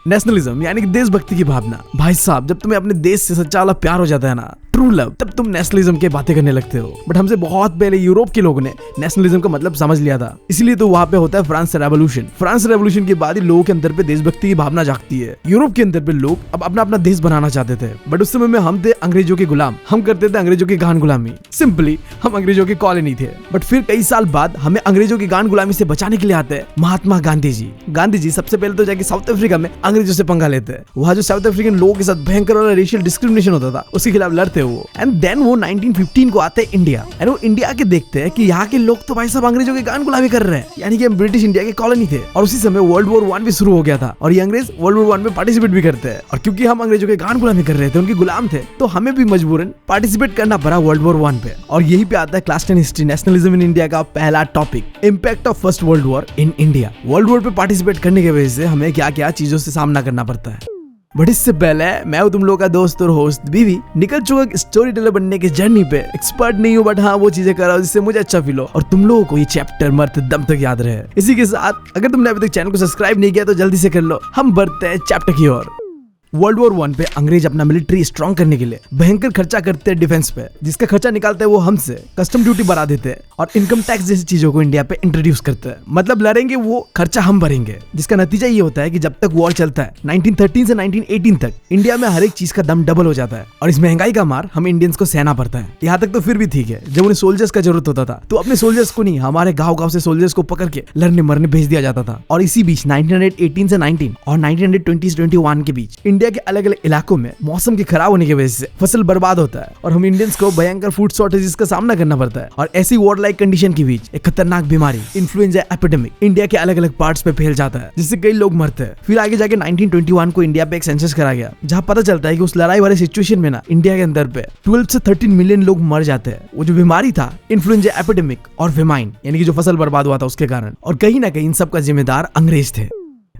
Nationalism यानी कि देशभक्ति की भावना। भाई साहब, जब तुम्हें अपने देश से सच्चा वाला प्यार हो जाता है ना, ट्रू लव, तब तुम नेशनलिज्म के बातें करने लगते हो। बट हमसे बहुत पहले यूरोप के लोगों ने नेशनलिज्म का मतलब समझ लिया था, इसीलिए तो वहाँ पे होता है फ्रांस रेवोल्यूशन। फ्रांस रेवोल्यूशन के बाद ही लोगों के अंदर पे देशभक्ति की भावना जागती है। यूरोप के अंदर पे लोग अब अपना अपना देश बनाना चाहते थे, बट उस समय में हम थे अंग्रेजों के गुलाम। हम करते थे अंग्रेजों की गान गुलामी। सिंपली हम अंग्रेजों के कॉलोनी थे। बट फिर कई साल बाद हमें अंग्रेजों की गान गुलामी से बचाने के लिए आते हैं महात्मा गांधी जी। गांधी जी सबसे पहले तो जाके साउथ अफ्रीका में अंग्रेजों से पंगा लेते हैं। वहाँ जो साउथ अफ्रीकन लोगों के साथ भयंकर वाला रेशियल डिस्क्रिमिनेशन होता था, उसके खिलाफ लड़ते वो। एंड देन वो 1915 को आते हैं इंडिया। एंड वो इंडिया के देखते हैं कि यहाँ के लोग तो भाई सब अंग्रेजों के गान गुलामी कर रहे हैं, यानी कि हम ब्रिटिश इंडिया के कॉलोनी थे। और उसी समय वर्ल्ड वॉर 1 भी शुरू हो गया था और ये अंग्रेज वर्ल्ड वॉर 1 में पार्टिसिपेट भी करते हैं। और क्योंकि हम अंग्रेजों के गान गुलामी कर रहे थे, उनके गुलाम थे, तो हमें भी मजबूरन पार्टिसिपेट करना पड़ा वर्ल्ड वॉर 1 पे। और यही पे आता है class 10 history nationalism in India का पहला topic, impact of first world war in India. World war पे पार्टिसिपेट करने की वजह से हमें क्या क्या चीजों से सामना करना पड़ता है। बट इससे पहले मैं हूँ तुम लोगों का दोस्त और होस्ट बीवी, निकल चुका स्टोरी टेलर बनने के जर्नी पे। एक्सपर्ट नहीं हूँ, बट हाँ वो चीजें कर रहा हूँ जिससे मुझे अच्छा फील हो और तुम लोगों को ये चैप्टर मरते दम तक याद रहे। इसी के साथ अगर तुमने अभी तक चैनल को सब्सक्राइब नहीं किया तो जल्दी से कर लो। हम बढ़ते हैं चैप्टर की ओर। वर्ल्ड वॉर 1 पे अंग्रेज अपना मिलिट्री स्ट्रॉन्ग करने के लिए भयंकर खर्चा करते हैं डिफेंस पे, जिसका खर्चा निकालते हैं वो हमसे। कस्टम ड्यूटी बढ़ा देते हैं और इनकम टैक्स जैसी चीजों को इंडिया पे इंट्रोड्यूस करते हैं। मतलब लड़ेंगे वो, खर्चा हम भरेंगे, जिसका नतीजा ये होता है कि जब तक वॉर चलता है 1913 से 1918 तक इंडिया में हर एक चीज का दम डबल हो जाता है। और इस महंगाई का मार हम इंडियंस को सहना पड़ता है। यहाँ तक तो फिर भी ठीक है, जब उन्हें सोल्जर्स का जरूरत होता था तो अपने सोल्जर्स को नहीं, हमारे गाँव से सोल्जर्स को पकड़ के लड़ने मरने भेज दिया जाता था। और इसी बीच 1918 से 19 और 1920 से 21 के बीच इंडिया के अलग अलग इलाकों में मौसम के खराब होने की वजह से फसल बर्बाद होता है और हम इंडियंस को भयंकर फूड शॉर्टेजेस का सामना करना पड़ता है। और ऐसी वॉर लाइक कंडीशन के बीच एक खतरनाक बीमारी, इन्फ्लुएंजा एपिडेमिक, इंडिया के अलग अलग पार्ट्स पे फैल जाता है, जिससे कई लोग मरते हैं। फिर आगे जाके 1921 को इंडिया पे एक सेंसस करा गया, जहाँ पता चलता है कि उस लड़ाई वाले सिचुएशन में ना इंडिया के अंदर पे 12 से 13 मिलियन लोग मर जाते हैं। वो जो बीमारी था इन्फ्लुएंजा एपिडेमिक और फेमाइन, यानी कि जो फसल बर्बाद हुआ था उसके कारण। और कहीं ना कहीं इन सब का जिम्मेदार अंग्रेज थे।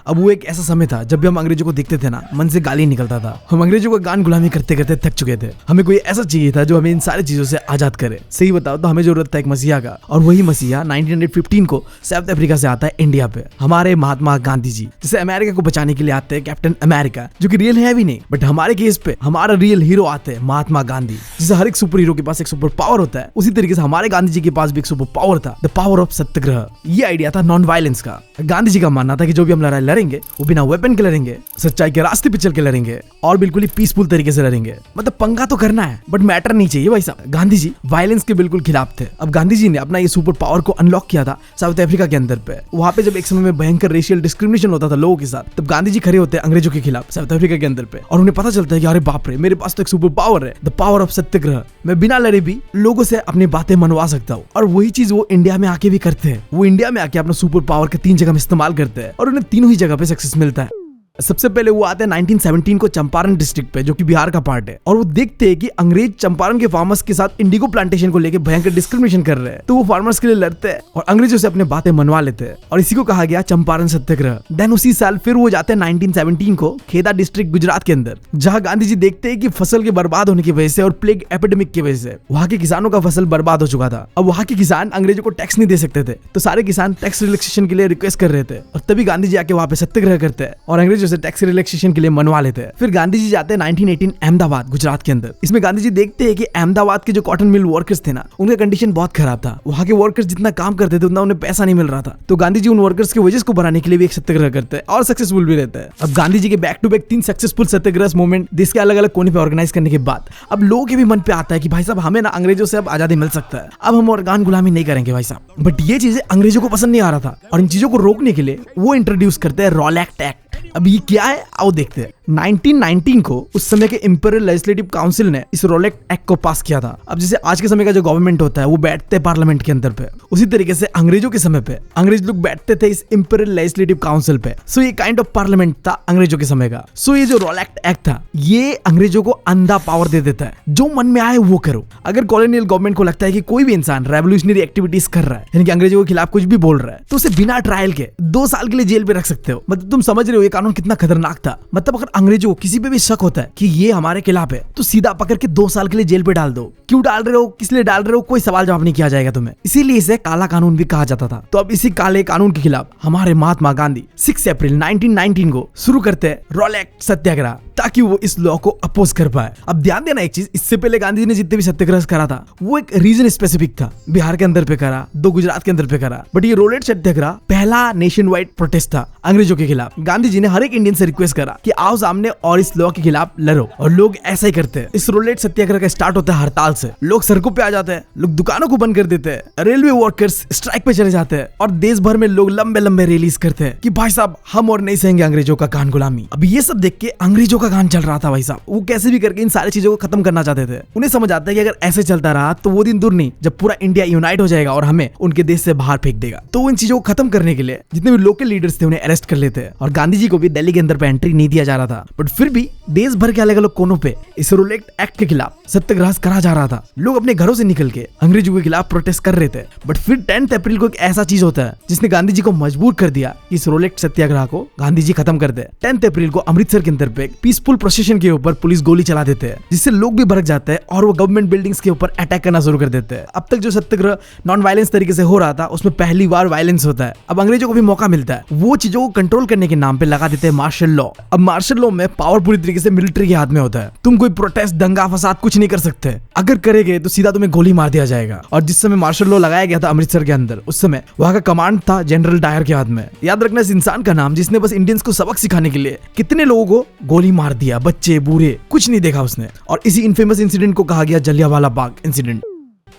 अब वो एक ऐसा समय था जब भी हम अंग्रेजों को देखते थे ना, मन से गाली निकलता था। हम अंग्रेजों को गान गुलामी करते करते थक चुके थे। हमें कोई ऐसा चाहिए था जो हमें इन सारी चीजों से आजाद करे। सही बताओ तो हमें जरूरत था एक मसीहा का, और वही मसीहा 1915 को साउथ अफ्रीका से आता है इंडिया पे। हमारे महात्मा गांधी जी, जिसे अमेरिका को बचाने के लिए आते हैं कैप्टन अमेरिका, जो कि रियल है भी नहीं, बट हमारे केस पे हमारा रियल हीरो आते हैं महात्मा गांधी। जिसे हर एक सुपर हीरो के पास एक सुपर पावर होता है, उसी तरीके से हमारे गांधी जी के पास भी एक सुपर पावर था, द पावर ऑफ सत्याग्रह। ये आइडिया था नॉन वायलेंस का। गांधी जी का मानना था कि जो भी हम लड़ाई लड़ेंगे वो बिना वेपन के लड़ेंगे, सच्चाई के रास्ते पे चल के लड़ेंगे और बिल्कुल ही पीसफुल तरीके से लड़ेंगे। मतलब पंगा तो करना है बट मैटर नहीं चाहिए भाई साहब। गांधी जी वायलेंस के बिल्कुल खिलाफ थे। अब गांधी जी ने अपना ये सुपर पावर को अनलॉक किया था साउथ अफ्रीका के अंदर पे। वहां पे जब एक समय में भयंकर रेशियल डिस्क्रिमिनेशन होता था लोगों के साथ, तब गांधी जी खड़े होते हैं अंग्रेजों के खिलाफ साउथ अफ्रीका के अंदर पे। और उन्हें पता चलता है कि अरे बाप रे, मेरे पास तो एक सुपर पावर है, द पावर ऑफ सत्याग्रह। मैं बिना लड़े भी लोगों से अपनी बातें मनवा सकता हूँ। और वही चीज वो इंडिया में आके भी करते हैं। वो इंडिया में आके अपना सुपर पावर के 3 जगह में इस्तेमाल करते हैं और उन्हें तीनों ही जगह पे सक्सेस मिलता है। सबसे पहले वो आते हैं 1917 को चंपारण डिस्ट्रिक्ट पे, जो कि बिहार का पार्ट है। और वो देखते हैं कि अंग्रेज चंपारण के फार्मर्स के साथ इंडिगो प्लांटेशन को लेकर भयंकर डिस्क्रिमिनेशन कर रहे हैं, तो वो फार्मर्स के लिए लड़ते हैं और अंग्रेजों से अपने बातें मनवा लेते हैं। और इसी को कहा गया चंपारण सत्याग्रह। देन उसी साल फिर वो जाते हैं 1917 को खेदा डिस्ट्रिक्ट गुजरात के अंदर, जहाँ गांधी जी देखते हैं कि फसल के बर्बाद होने की वजह से और प्लेग एपिडेमिक की वजह से वहाँ के किसानों का फसल बर्बाद हो चुका था। अब वहाँ के किसान अंग्रेजों को टैक्स नहीं दे सकते थे, तो सारे किसान टैक्स रिलैक्सेशन के लिए रिक्वेस्ट कर रहे थे। और तभी गांधी जी आके वहाँ पे सत्याग्रह करते हैं और अंग्रेजों से टैक्स रिलैक्सेशन के लिए मनवा लेते हैं। फिर गांधी जी जाते हैं 1918 अहमदाबाद गुजरात के अंदर। इसमें गांधी जी देखते हैं कि अहमदाबाद के जो कॉटन मिल वर्कर्स थे ना, उनका कंडीशन बहुत खराब था। वहाँ के वर्कर्स जितना काम करते थे उतना उन्हें पैसा नहीं मिल रहा था। तो गांधी जी उन वर्कर्स के वेजेस को बढ़ाने के लिए भी एक सत्याग्रह करते हैं और सक्सेसफुल भी रहते हैं। अब गांधी जी के back to back 3 successful Satyagraha movement देश के अलग अलग कोने पे ऑर्गेनाइज करने के बाद अब लोगों के भी मन पे आता है कि भाई साहब हमें ना अंग्रेजों से अब आजादी मिल सकता है, अब हम और गान गुलामी नहीं करेंगे भाई साहब। बट ये चीजें अंग्रेजों को पसंद नहीं आ रहा था और इन चीजों को रोकने के लिए वो इंट्रोड्यूस करते हैं रॉलैक्ट एक्ट। अब ये क्या है आओ देखते हैं। 1919 को उस समय के इंपीरियल लेजिस्लेटिव काउंसिल ने इस रॉलैक्ट एक्ट को पास किया था। अब जैसे आज के समय का जो गवर्नमेंट होता है वो बैठते हैं पार्लियामेंट के अंदर पे, उसी तरीके से अंग्रेजों के समय पे अंग्रेज लोग बैठते थे इस इंपीरियल लेजिस्लेटिव काउंसिल पे। सो ये काइंड ऑफ पार्लियामेंट था अंग्रेजों के समय का। सो ये जो रॉलैक्ट एक्ट था ये अंग्रेजों को अंधा पावर दे देता है, जो मन में आए वो करो। अगर कॉलोनियल गवर्नमेंट को लगता है कि कोई भी इंसान रेवोल्यूशनरी एक्टिविटीज कर रहा है, यानी कि अंग्रेजों के खिलाफ कुछ भी बोल रहा है, तो उसे बिना ट्रायल के 2 साल के लिए जेल पे रख सकते हो। मतलब तुम समझ रहे हो ये कानून कितना खतरनाक था। मतलब अगर अंग्रेजों को किसी पे भी शक होता है कि ये हमारे खिलाफ है तो सीधा पकड़ के 2 साल के लिए जेल पे डाल दो। क्यों डाल रहे हो, किस लिए डाल रहे हो, कोई सवाल जवाब नहीं किया जाएगा तुम्हें। इसीलिए इसे काला कानून भी कहा जाता था। तो अब इसी काले कानून के खिलाफ हमारे महात्मा गांधी 6 अप्रैल 1919 को शुरू करते हैं रॉलेट सत्याग्रह, ताकि वो इस लॉ को अपोज कर पाए। अब ध्यान देना एक चीज, इससे पहले गांधी जी ने जितने भी सत्याग्रह करा था वो एक रीजन स्पेसिफिक था। बिहार के अंदर पे करा, 2 गुजरात के अंदर पे करा, बट ये रॉलेट सत्याग्रह पहला नेशन वाइड प्रोटेस्ट था अंग्रेजों के खिलाफ। गांधी जी ने हर एक इंडियन से रिक्वेस्ट करा कि आओ सामने और इस लॉ के खिलाफ लड़ो, और लोग ऐसा ही करते हैं। इस रॉलेट सत्याग्रह का स्टार्ट होता है हड़ताल से। लोग सड़कों पे आ जाते हैं, लोग दुकानों को बंद कर देते हैं, रेलवे वर्कर्स स्ट्राइक पे चले जाते हैं, और देश भर में लोग लंबे लंबे रैलीज करते हैं कि भाई साहब हम और नहीं सहेंगे अंग्रेजों का कान गुलामी। अब ये सब देख के अंग्रेजों का कान चल रहा था भाई साहब। वो कैसे भी करके इन सारी चीजों को खत्म करना चाहते थे। उन्हें समझ आता है कि अगर ऐसे चलता रहा तो वो दिन दूर नहीं जब पूरा इंडिया यूनाइट हो जाएगा और हमें उनके देश से बाहर फेंक देगा। तो इन चीजों को खत्म करने के लिए जितने भी लोकल लीडर्स थे उन्हें अरेस्ट कर लेते हैं, और गांधी जी को भी दिल्ली के अंदर पे एंट्री नहीं दिया जा रहा था। बट फिर भी देश भर के अलग अलग कोनों पे इस रॉलेट एक्ट के खिलाफ सत्याग्रह करा जा रहा था। लोग अपने घरों से निकल के अंग्रेजों के खिलाफ प्रोटेस्ट कर रहे थे। बट फिर 10 अप्रैल को एक ऐसा चीज होता है जिसने गांधी जी को मजबूर कर दिया कि इस रॉलेट सत्याग्रह को गांधी जी खत्म कर दे। 10 अप्रैल को अमृतसर के अंदर पे पीसफुल प्रोसेशन के ऊपर पुलिस गोली चला देते हैं, जिससे लोग भी भड़क जाते हैं और वो गवर्नमेंट बिल्डिंग्स के ऊपर अटैक करना शुरू कर देते हैं। अब तक जो सत्याग्रह नॉन वायलेंस तरीके से हो रहा था उसमें पहली बार वायलेंस होता है। अब अंग्रेजों को भी मौका मिलता है, वो चीजों को कंट्रोल करने के नाम पे लगा देते हैं मार्शल लॉ। अब मार्शल लॉ में पावर पूरी तरीके से मिलिट्री के हाथ में होता है। तुम कोई प्रोटेस्ट, दंगा फसाद कुछ नहीं कर सकते। अगर करेंगे तो सीधा तुम्हें गोली मार दिया जाएगा। और जिस समय मार्शल लॉ लगाया गया था अमृतसर के अंदर, उस समय वहां का कमांड था जनरल डायर के हाथ में। याद रखना इस इंसान का नाम जिसने बस इंडियंस को सबक सिखाने के लिए कितने लोगों को गोली मार दिया, बच्चे बूढ़े कुछ नहीं देखा उसने। और इसी इनफेमस इंसिडेंट को कहा गया जलियांवाला बाग इंसिडेंट।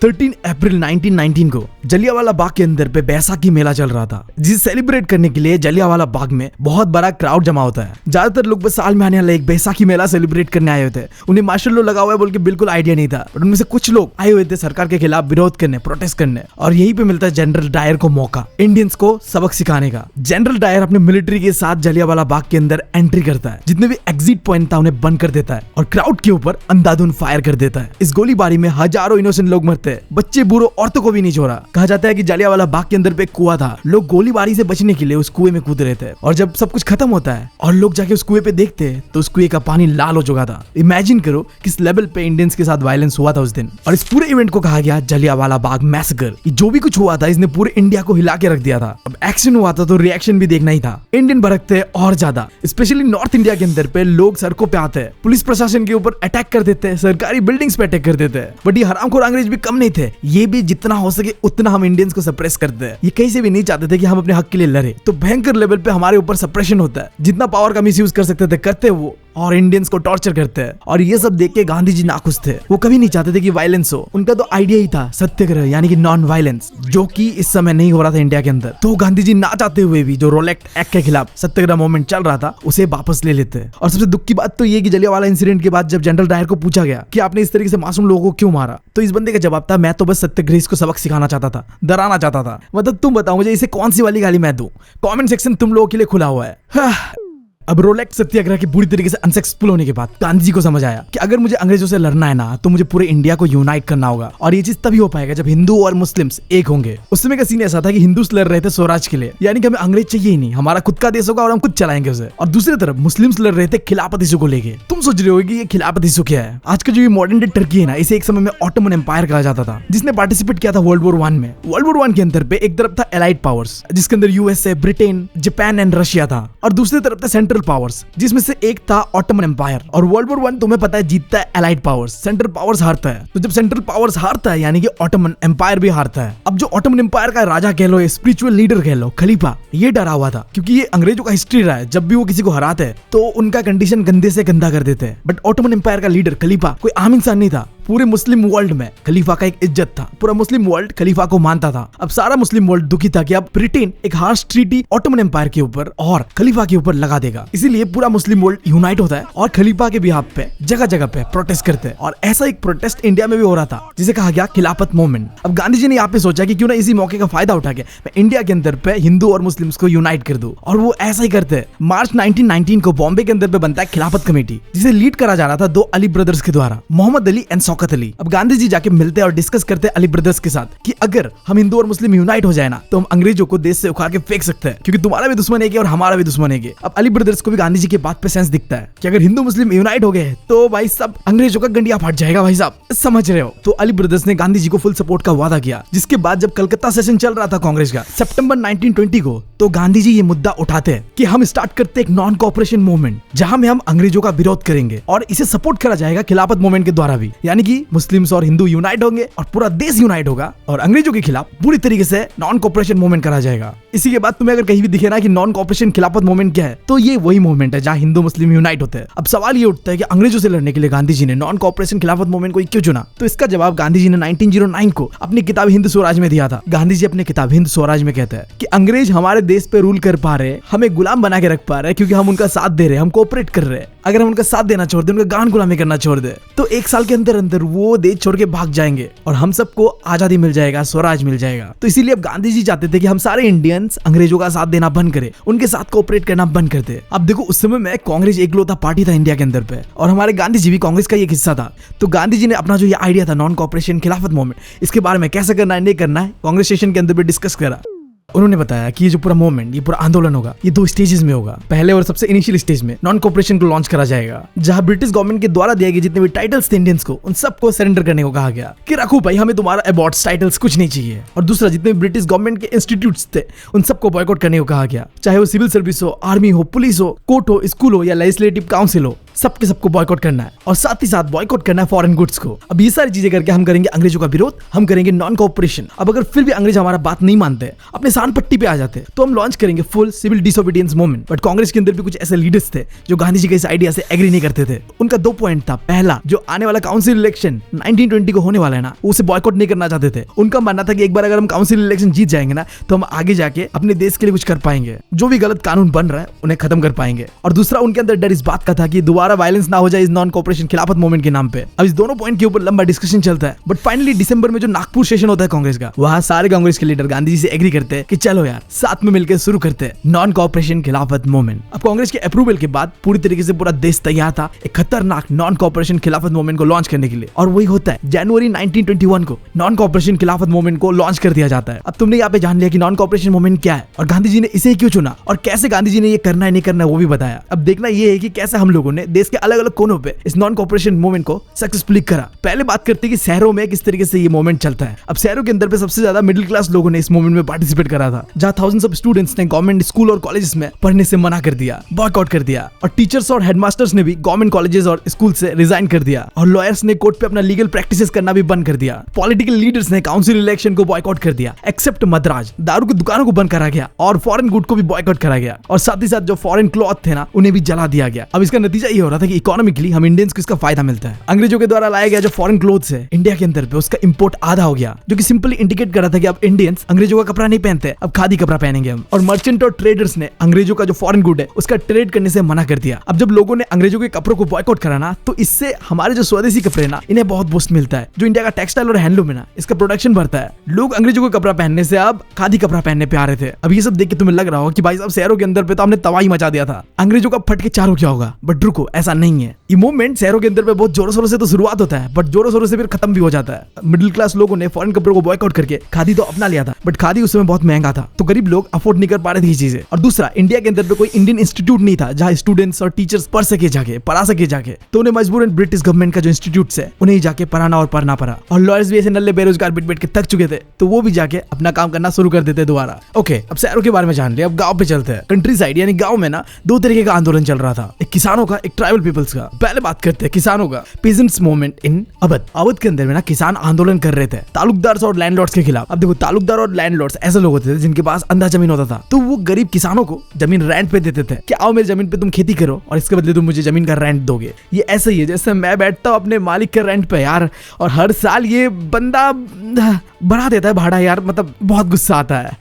13 अप्रैल 1919 को जलियांवाला बाग के अंदर पे बैसाखी मेला चल रहा था, जिसे सेलिब्रेट करने के लिए जलियांवाला बाग में बहुत बड़ा क्राउड जमा होता है। ज्यादातर लोग बस साल में आने वाला एक बैसाखी मेला सेलिब्रेट करने आए हुए थे। उन्हें मार्शल लॉ लगा हुआ है बोल के बिल्कुल आइडिया नहीं था। बट उनमें से कुछ लोग आए हुए थे सरकार के खिलाफ विरोध करने, प्रोटेस्ट करने, और यहीं पे मिलता है जनरल डायर को मौका इंडियंस को सबक सिखाने का। जनरल डायर अपने मिलिट्री के साथ जलियांवाला बाग के अंदर एंट्री करता है, जितने भी एग्जिट पॉइंट था उन्हें बंद कर देता है और क्राउड के ऊपर अंधाधुंध फायर कर देता है। इस गोलीबारी में हजारों इनोसेंट लोग मरते हैं, बच्चे बूढ़ों औरतों को भी नहीं छोड़ा। कहा जाता है कि जलियांवाला बाग के अंदर पे एक कुआं था, लोग गोलीबारी से बचने के लिए उस कुएं में कूद रहे थे। और जब सब कुछ खत्म होता है और लोग जाके उस कुएं पे देखते हैं तो उस कुएं का पानी लाल हो चुका था। इमेजिन करो किस लेवल पे इंडियंस के साथ वायलेंस हुआ था उस दिन। और इस पूरे इवेंट को कहा गया जलियांवाला बाग मैसेकर। जो भी कुछ हुआ था इसने पूरे इंडिया को हिला के रख दिया था। अब एक्शन हुआ था तो रिएक्शन भी देखना ही था। इंडियन भड़कते और ज्यादा, स्पेशली नॉर्थ इंडिया के अंदर पे लोग सड़कों पे आते हैं, पुलिस प्रशासन के ऊपर अटैक कर देते हैं, सरकारी बिल्डिंग्स पे अटैक कर देते हैं। बट ये हरामखोर अंग्रेज भी कम नहीं थे, ये भी जितना हो सके उतना हम इंडियंस को सप्रेस करते हैं। ये कहीं से भी नहीं चाहते थे कि हम अपने हक के लिए लड़े। तो भयंकर लेवल पे हमारे ऊपर सप्रेशन होता है, जितना पावर का मिसयूज कर सकते थे करते वो, और इंडियंस को टॉर्चर करते हैं। और ये सब देख के गांधी जी नाखुश थे। वो कभी नहीं चाहते थे कि वायलेंस हो। उनका तो आइडिया ही था सत्याग्रह यानी कि नॉन वायलेंस, जो कि इस समय नहीं हो रहा था इंडिया के अंदर। तो गांधी जी ना चाहते हुए भी जो रॉलेट एक्ट के खिलाफ सत्याग्रह मूवमेंट चल रहा था उसे वापस ले लेते हैं। और सबसे दुख की बात तो ये कि जलियांवाला इंसिडेंट के बाद जब जनरल डायर को पूछा गया कि आपने इस तरीके से मासूम लोगों को क्यों मारा, तो इस बंदे का जवाब था मैं तो बस सत्याग्रही को सबक सिखाना चाहता था, डराना चाहता था। मतलब तुम बताओ मुझे इसे कौन सी वाली गाली मैं दूं? कमेंट सेक्शन तुम लोगों के लिए खुला हुआ है। अब रॉलेट सत्याग्रह के बुरी तरीके से अनसक्सेसफुल होने के बाद गांधी जी को समझ आया कि अगर मुझे अंग्रेजों से लड़ना है ना तो मुझे पूरे इंडिया को यूनाइट करना होगा। और ये चीज तभी हो पाएगा जब हिंदू और मुस्लिम्स एक होंगे। उस समय का सीन ऐसा था कि हिंदूस लड़ रहे थे स्वराज के लिए, यानी कि हमें अंग्रेज चाहिए ही नहीं, हमारा खुद का देश होगा और हम खुद चलाएंगे उसे। और दूसरी तरफ मुस्लिम्स लड़ रहे थे खिलाफत इशू को लेके। तुम सोच रहे हो कि ये खिलाफत इशू क्या है? आज का जो मॉडर्न डे टर्की है ना, इसे एक समय में ऑटोमन एम्पायर कहा जाता था, जिसने पार्टिसिपेट किया था वर्ल्ड वॉर 1 में। वर्ल्ड वॉर 1 के अंदर पे एक तरफ था एलाइड पावर्स, जिसके अंदर USA, Britain, Japan and Russia था, और दूसरी तरफ था सेंट्रल पावर्स, जिसमें से एक था ऑटोमन एम्पायर। और वर्ल्ड वॉर 1 तुम्हें पता है जीतता है एलाइड पावर्स, सेंट्रल पावर्स हारता है। तो जब सेंट्रल पावर्स हारता है यानी कि ऑटोमन एम्पायर भी हारता है। अब जो ऑटोमन एम्पायर का राजा कह लो, स्पिरिचुअल लीडर कह लो, खलीफा, ये डरा हुआ था, क्योंकि ये अंग्रेजों का हिस्ट्री रहा है, जब भी वो किसी को हराते हैं तो उनका कंडीशन गंदे से गंदा कर देते हैं। बट ऑटोमन एम्पायर का लीडर खलीफा कोई आम इंसान नहीं था। पूरे मुस्लिम वर्ल्ड में खलीफा का एक इज्जत था, पूरा मुस्लिम वर्ल्ड खलीफा को मानता था। अब सारा मुस्लिम वर्ल्ड दुखी था कि अब ब्रिटेन एक हार्श ट्रीटी ऑटोमन एम्पायर के ऊपर और खलीफा के ऊपर लगा देगा। इसीलिए पूरा मुस्लिम वर्ल्ड यूनाइट होता है और खलीफा के बिहाफ पे जगह जगह पे प्रोटेस्ट करते हैं। और ऐसा एक प्रोटेस्ट इंडिया में भी हो रहा था जिसे कहा गया खिलाफत मूवमेंट। अब गांधी जी ने यहाँ पे सोचा कि क्यों ना इसी मौके का फायदा उठा के मैं इंडिया के अंदर पे हिंदू और मुस्लिम्स को यूनाइट कर दूं। और वो ऐसा ही करते हैं। मार्च 1919 को बॉम्बे के अंदर पे बनता है खिलाफत कमेटी, जिसे लीड करा जा रहा था 2 अली ब्रदर्स के द्वारा, मोहम्मद अली एंड शौकत अली। अब गांधी जी जाके मिलते और डिस्कस करते अली ब्रदर्स के साथ कि अगर हम हिंदू और मुस्लिम यूनाइट हो जाए ना तो हम अंग्रेजों को देश से उखाड़ के फेंक सकते हैं, क्योंकि तुम्हारा भी दुश्मन एक है और हमारा भी दुश्मन एक है। अब अली ब्रदर्स को भी गांधी जी की बात पे सेंस दिखता है कि अगर हिंदू मुस्लिम यूनाइट हो गए तो भाई सब अंग्रेजों का गंडिया फट जाएगा, भाई साहब समझ रहे हो। तो अली ब्रदर्स ने गांधी जी को फुल सपोर्ट का वादा किया, जिसके बाद जब कलकत्ता सेशन चल रहा था कांग्रेस का सितंबर 1920 को, तो गांधी जी ये मुद्दा उठाते हैं कि हम स्टार्ट करते एक नॉन कोऑपरेशन मूवमेंट जहां में हम अंग्रेजों का विरोध करेंगे और इसे सपोर्ट करा जाएगा खिलाफत मूवमेंट के द्वारा भी, यानी कि मुस्लिम्स और हिंदू यूनाइट होंगे और पूरा देश यूनाइट होगा और अंग्रेजों के खिलाफ पूरी तरीके से नॉन कोऑपरेशन मूवमेंट करा जाएगा। इसी के बाद तुम्हें अगर कहीं भी दिखे ना कि नॉन कोऑपरेशन खिलाफत मूवमेंट क्या है, तो ये वही मूवमेंट है जहां हिंदू मुस्लिम यूनाइट होते हैं। अब सवाल ये उठता है कि अंग्रेजों से लड़ने के लिए गांधी जी ने नॉन कोऑपरेशन खिलाफत मूवमेंट को क्यों चुना? तो इसका जवाब गांधी जी ने 1909 को अपनी किताब हिंद स्वराज में दिया था। गांधी जी अपनी किताब हिंद स्वराज में कहते हैं कि अंग्रेज हमारे देश पे रूल कर पा रहे, हमें गुलाम बना के रख पा रहे क्योंकि हम उनका साथ दे रहे, हम कोऑपरेट कर रहे हैं। अगर हम उनका साथ देना छोड़ दे, उनका गान गुलामी करना छोड़ दे, तो एक साल के अंदर अंदर वो देश छोड़ के भाग जाएंगे और हम सबको आजादी मिल जाएगा, स्वराज मिल जाएगा। तो इसीलिए अब गांधी जी चाहते थे कि हम सारे इंडियंस अंग्रेजों का साथ देना बंद करें, उनके साथ कोऑपरेट करना बंद कर दे। अब देखो उस समय में कांग्रेस एकलौता पार्टी था इंडिया के अंदर पे और हमारे गांधी जी भी कांग्रेस का एक हिस्सा था। तो गांधी जी ने अपना जो ये आइडिया था नॉन कोऑपरेशन खिलाफत मूवमेंट, इसके बारे में कैसे करना है नहीं करना है कांग्रेस सेशन के अंदर भी डिस्कस करा। उन्होंने बताया कि ये जो पूरा मूवमेंट, ये पूरा आंदोलन होगा, ये 2 स्टेजेस में होगा। पहले और सबसे इनिशियल स्टेज में नॉन कोऑपरेशन को लॉन्च करा जाएगा, जहां ब्रिटिश गवर्नमेंट के द्वारा दिए गए जितने भी टाइटल्स थे इंडियंस को, उन सबको सरेंडर करने को कहा गया कि रखो भाई, हमें तुम्हारा अबॉर्ड्स टाइटल्स कुछ नहीं चाहिए। और दूसरा, जितने भी ब्रिटिश गवर्नमेंट के इंस्टीट्यूट्स थे उन सबको बॉयकॉट करने को कहा गया, चाहे वो सिविल सर्विस हो, आर्मी हो, पुलिस हो, कोर्ट हो, स्कूल हो या लेजिस्लेटिव काउंसिल हो, सबके सबको बॉयकॉट करना है। और साथ ही साथ बॉयकॉट करना है फॉरेन गुड्स को। अब ये सारी चीजें करके हम करेंगे अंग्रेजों का विरोध, हम करेंगे नॉन कोऑपरेशन। अब अगर फिर भी अंग्रेज हमारा बात नहीं मानते, अपने सान पट्टी पे आ जाते, तो हम लॉन्च करेंगे full civil disobedience movement. But Congress के अंदर भी कुछ ऐसे लीडर्स थे जो गांधी जी के इस आइडिया से एग्री नहीं करते थे। उनका 2 पॉइंट था। पहला, जो आने वाला काउंसिल इलेक्शन 1920 को होने वाला है ना, उसे बॉयकॉट नहीं करना चाहते थे। उनका मानना था कि एक बार अगर हम काउंसिल इलेक्शन जीत जाएंगे ना, तो हम आगे जाके अपने देश के लिए कुछ कर पाएंगे, जो भी गलत कानून बन रहा है उन्हें खत्म कर पाएंगे। और दूसरा, उनके अंदर डर इस बात का था कि दोबारा वायलेंस ना हो जाए इस नॉन कोऑपरेशन खिलाफत मूवमेंट के नाम पे। अब इस दोनों पॉइंट के ऊपर लंबा डिस्कशन चलता है, बट फाइनली दिसंबर में जो नागपुर सेशन होता है कांग्रेस का, वहां सारे कांग्रेस के लीडर गांधी जी से एग्री करते हैं कि चलो यार साथ में मिलकर शुरू करते हैं नॉन कोऑपरेशन खिलाफत मूवमेंट। अब कांग्रेस के अप्रूवल के बाद पूरी तरीके से पूरा देश तैयार था एक खतरनाक नॉन कोऑपरेशन खिलाफत मूवमेंट को लॉन्च करने के लिए। और वही होता है, जनवरी 1921 को नॉन कोऑपरेशन खिलाफत मूवमेंट को लॉन्च कर दिया जाता है। अब तुमने यहाँ पे जान लिया कि नॉन कोऑपरेशन मूवमेंट क्या है और गांधी जी ने इसे क्यों चुना और कैसे गांधी जी ने ये करना है नहीं करना है वो भी बताया। अब देखना ये है कि कैसे हम लोगों ने देश के अलग अलग कोनों पे इस नॉन कोऑपरेशन मूवमेंट को सक्सेसफुली करा। पहले बात करते हैं कि शहरों में किस तरीके से ये मूवमेंट चलता है। अब शहरों के अंदर पे सबसे ज्यादा मिडिल क्लास लोगों ने इस मूवमेंट में पार्टिसिपेट करा था, जहां थाउजेंड्स ऑफ स्टूडेंट्स ने गवर्नमेंट स्कूल और कॉलेजेस में पढ़ने से मना कर दिया, बॉयकॉट कर दिया। और टीचर्स और हेडमास्टर्स ने भी गवर्नमेंट कॉलेजेस और स्कूल से रिजाइन कर दिया। और लॉयर्स ने कोर्ट पे अपना लीगल प्रैक्टिसेस करना भी बंद कर दिया। पॉलिटिकल लीडर्स ने काउंसिल इलेक्शन को बॉयकॉट कर दिया, एक्सेप्ट मद्राज। दारू की दुकानों को बंद करा गया और फॉरेन गुड को भी बॉयकॉट करा गया। और साथ ही साथ जो फॉरेन क्लॉथ थे ना, उन्हें भी जला दिया गया। अब इसका नतीजा ये हो रहा था कि इकोनॉमिकली हम इंडियंस को इसका फायदा मिलता है। अंग्रेजों के द्वारा लाया गया जो फॉरेन क्लोथ्स है इंडिया के अंदर पे, उसका इंपोर्ट आधा हो गया, जो कि सिंपली इंडिकेट कर रहा था कि अब इंडियंस अंग्रेजों का कपड़ा नहीं पहनते, अब खादी कपड़ा पहनेंगे हम। और मर्चेंट और ट्रेडर्स ने अंग्रेजों का जो फॉरेन गुड है उसका ट्रेड करने से मना कर दिया। अब जब लोगों ने अंग्रेजों के कपड़ों को बॉयकॉट करा ना, तो इससे हमारे जो स्वदेशी कपड़े ना, इन्हें बहुत बूस्ट मिलता है। जो इंडिया का टेक्सटाइल और हैंडलूम है ना, इसका प्रोडक्शन बढ़ता है। लोग अंग्रेजों का कपड़ा पहनने से अब खादी कपड़ा पहनने पे आ रहे थे। अब ये सब देख के तुम्हें लग रहा हो कि भाई साहब शहरों के अंदर पे तो हमने तबाही मचा दिया था, अंग्रेजों का फट के चारों क्या होगा। बट रुको, ऐसा नहीं है। ये मूवमेंट शहरों के अंदर पे बहुत जोरों शोरों से तो शुरुआत होता है, बट जोरों शोरों से फिर खत्म भी हो जाता है। मिडिल क्लास लोगों ने फॉरेन कपड़ों को बॉयकॉट करके खादी तो अपना लिया था, बट खादी उस समय बहुत महंगा था, तो गरीब लोग अफोर्ड नहीं कर पा रहे थे ये चीजें। और दूसरा, इंडिया के अंदर पे कोई इंडियन इंस्टीट्यूट नहीं था जहां स्टूडेंट्स और टीचर्स पढ़ सके, जाके पढ़ा सके जाके, तो उन्हें मजबूरन ब्रिटिश गवर्नमेंट का जो इंस्टीट्यूट है उन्हें जाके पढ़ाना और पढ़ना पड़ा। और लॉयर्स भी ऐसे नल्ले बेरोजगार बैठ बैठ के थक चुके थे, तो वो भी जाके अपना काम करना शुरू कर देते दोबारा। ओके, अब शहरों के बारे में जान लिया, अब गांव पे चलते हैं। कंट्री साइड यानी गांव में ना 2 तरीके का आंदोलन चल रहा था, एक किसानों का, एक ट्राइबल पीपल्स का। पहले बात करते हैं किसानों का। Peasants movement in Awadh. Awadh के अंदर में ना किसान आंदोलन कर रहे थे तालुकदार और लैंडलॉर्ड्स के खिलाफ। अब देखो, तालुकदार और लैंडलॉर्ड्स ऐसे लोग होते थे जिनके पास अंधा जमीन होता था, तो वो गरीब किसानों को जमीन रेंट पे देते थे कि आओ मेरी जमीन पे तुम खेती करो और इसके बदले तुम मुझे जमीन का रेंट दोगे। ये ऐसा ही है जैसे मैं बैठता हूँ अपने मालिक के रेंट पे यार, और हर साल ये बंदा बढ़ा देता है भाड़ा यार, मतलब बहुत गुस्सा आता है।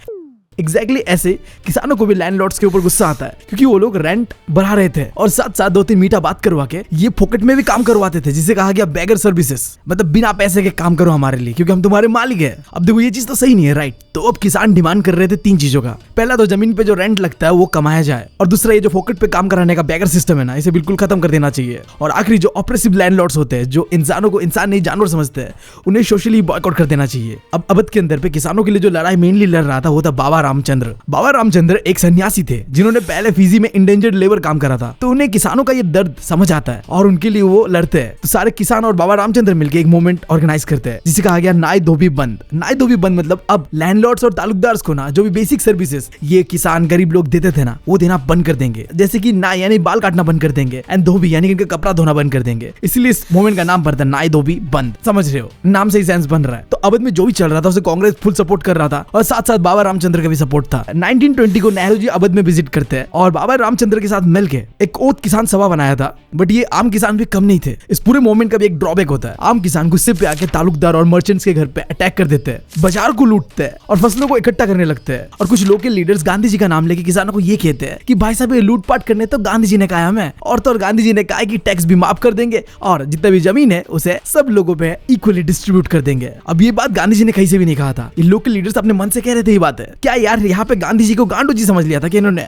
एग्जैक्टली ऐसे किसानों को भी लैंडलॉर्ड्स के ऊपर गुस्सा आता है, क्योंकि वो लोग रेंट बढ़ा रहे थे और साथ साथ 2-3 मीठा बात करवा के ये फोकट में भी काम करवाते थे, जिसे कहा गया बेगर सर्विसेज, मतलब बिना पैसे के काम करो हमारे लिए, क्योंकि हम तुम्हारे मालिक है। अब देखो ये चीज तो सही नहीं है, राइट? तो अब किसान डिमांड कर रहे थे 3 चीजों का। पहला तो जमीन पे जो रेंट लगता है वो कमाया जाए, और दूसरा ये जो फोकट पे काम कराने का बेगर सिस्टम है ना, इसे बिल्कुल खत्म कर देना चाहिए। और आखिरी जो ऑपरेसिव लैंडलॉर्ड्स होते हैं, जो इंसानों को इंसान नहीं जानवर समझते हैं, उन्हें सोशली बॉयकॉट कर देना चाहिए। अब अवध के अंदर पे किसानों के लिए जो लड़ाई मेनली लड़ रहा था वो था बाबा रामचंद्र। बाबा रामचंद्र एक सन्यासी थे जिन्होंने पहले फिजी में इंडेंजर्ड लेबर काम करा था, तो उन्हें किसानों का ये दर्द समझ आता है और उनके लिए वो लड़ते हैं। तो सारे किसान और बाबा रामचंद्र मिलकर एक मूवमेंट ऑर्गेनाइज करते हैं, जिसे कहा गया नाई धोबी बंद। नाई धोबी बंद मतलब अब लैंडलॉर्ड्स और तालुकदार को ना जो भी बेसिक सर्विसेज ये किसान गरीब लोग देते थे ना, वो देना बंद कर देंगे। जैसे कि नाई यानी बाल काटना बंद कर देंगे, एंड धोबी यानी इनका कपड़ा धोना बंद कर देंगे। इसलिए इस मूवमेंट का नाम पड़ता है नाई धोबी बंद। समझ रहे हो, नाम से ही सेंस बन रहा है। तो अवध में जो भी चल रहा था उसे कांग्रेस फुल सपोर्ट कर रहा था, और साथ साथ बाबा रामचंद्र का भी सपोर्ट था। 1920 को नेहरू जी अवध में विजिट करते हैं और बाबा रामचंद्र के साथ मिलकर एक ओथ किसान सभा बनाया था। बट ये आम किसान भी कम नहीं थे। इस पूरे मूवमेंट का भी एक ड्रॉबैक होता है, आम किसान गुस्से पे आके तालुकदार और मर्चेंट्स के घर पे अटैक कर देते हैं, बाजार को लूटते हैं और फसलों को इकट्ठा करने लगते हैं। और कुछ लोकल लीडर्स गांधी जी का नाम लेके किसानों को ये कहते हैं कि भाई साहब ये लूटपाट करने तो गांधी जी ने कहा हमें, और तो और गांधी जी ने कहा कि टैक्स भी माफ कर देंगे और जितना भी जमीन है उसे सब लोगों पे इक्वली डिस्ट्रीब्यूट कर देंगे। अब ये बात गांधी जी ने कहीं से भी नहीं कहा था, ये लोकल लीडर्स अपने मन से कह रहे थे। ये बात है क्या यार, यहाँ पे गांधी जी को गांडू जी समझ लिया था कि इन्होंने?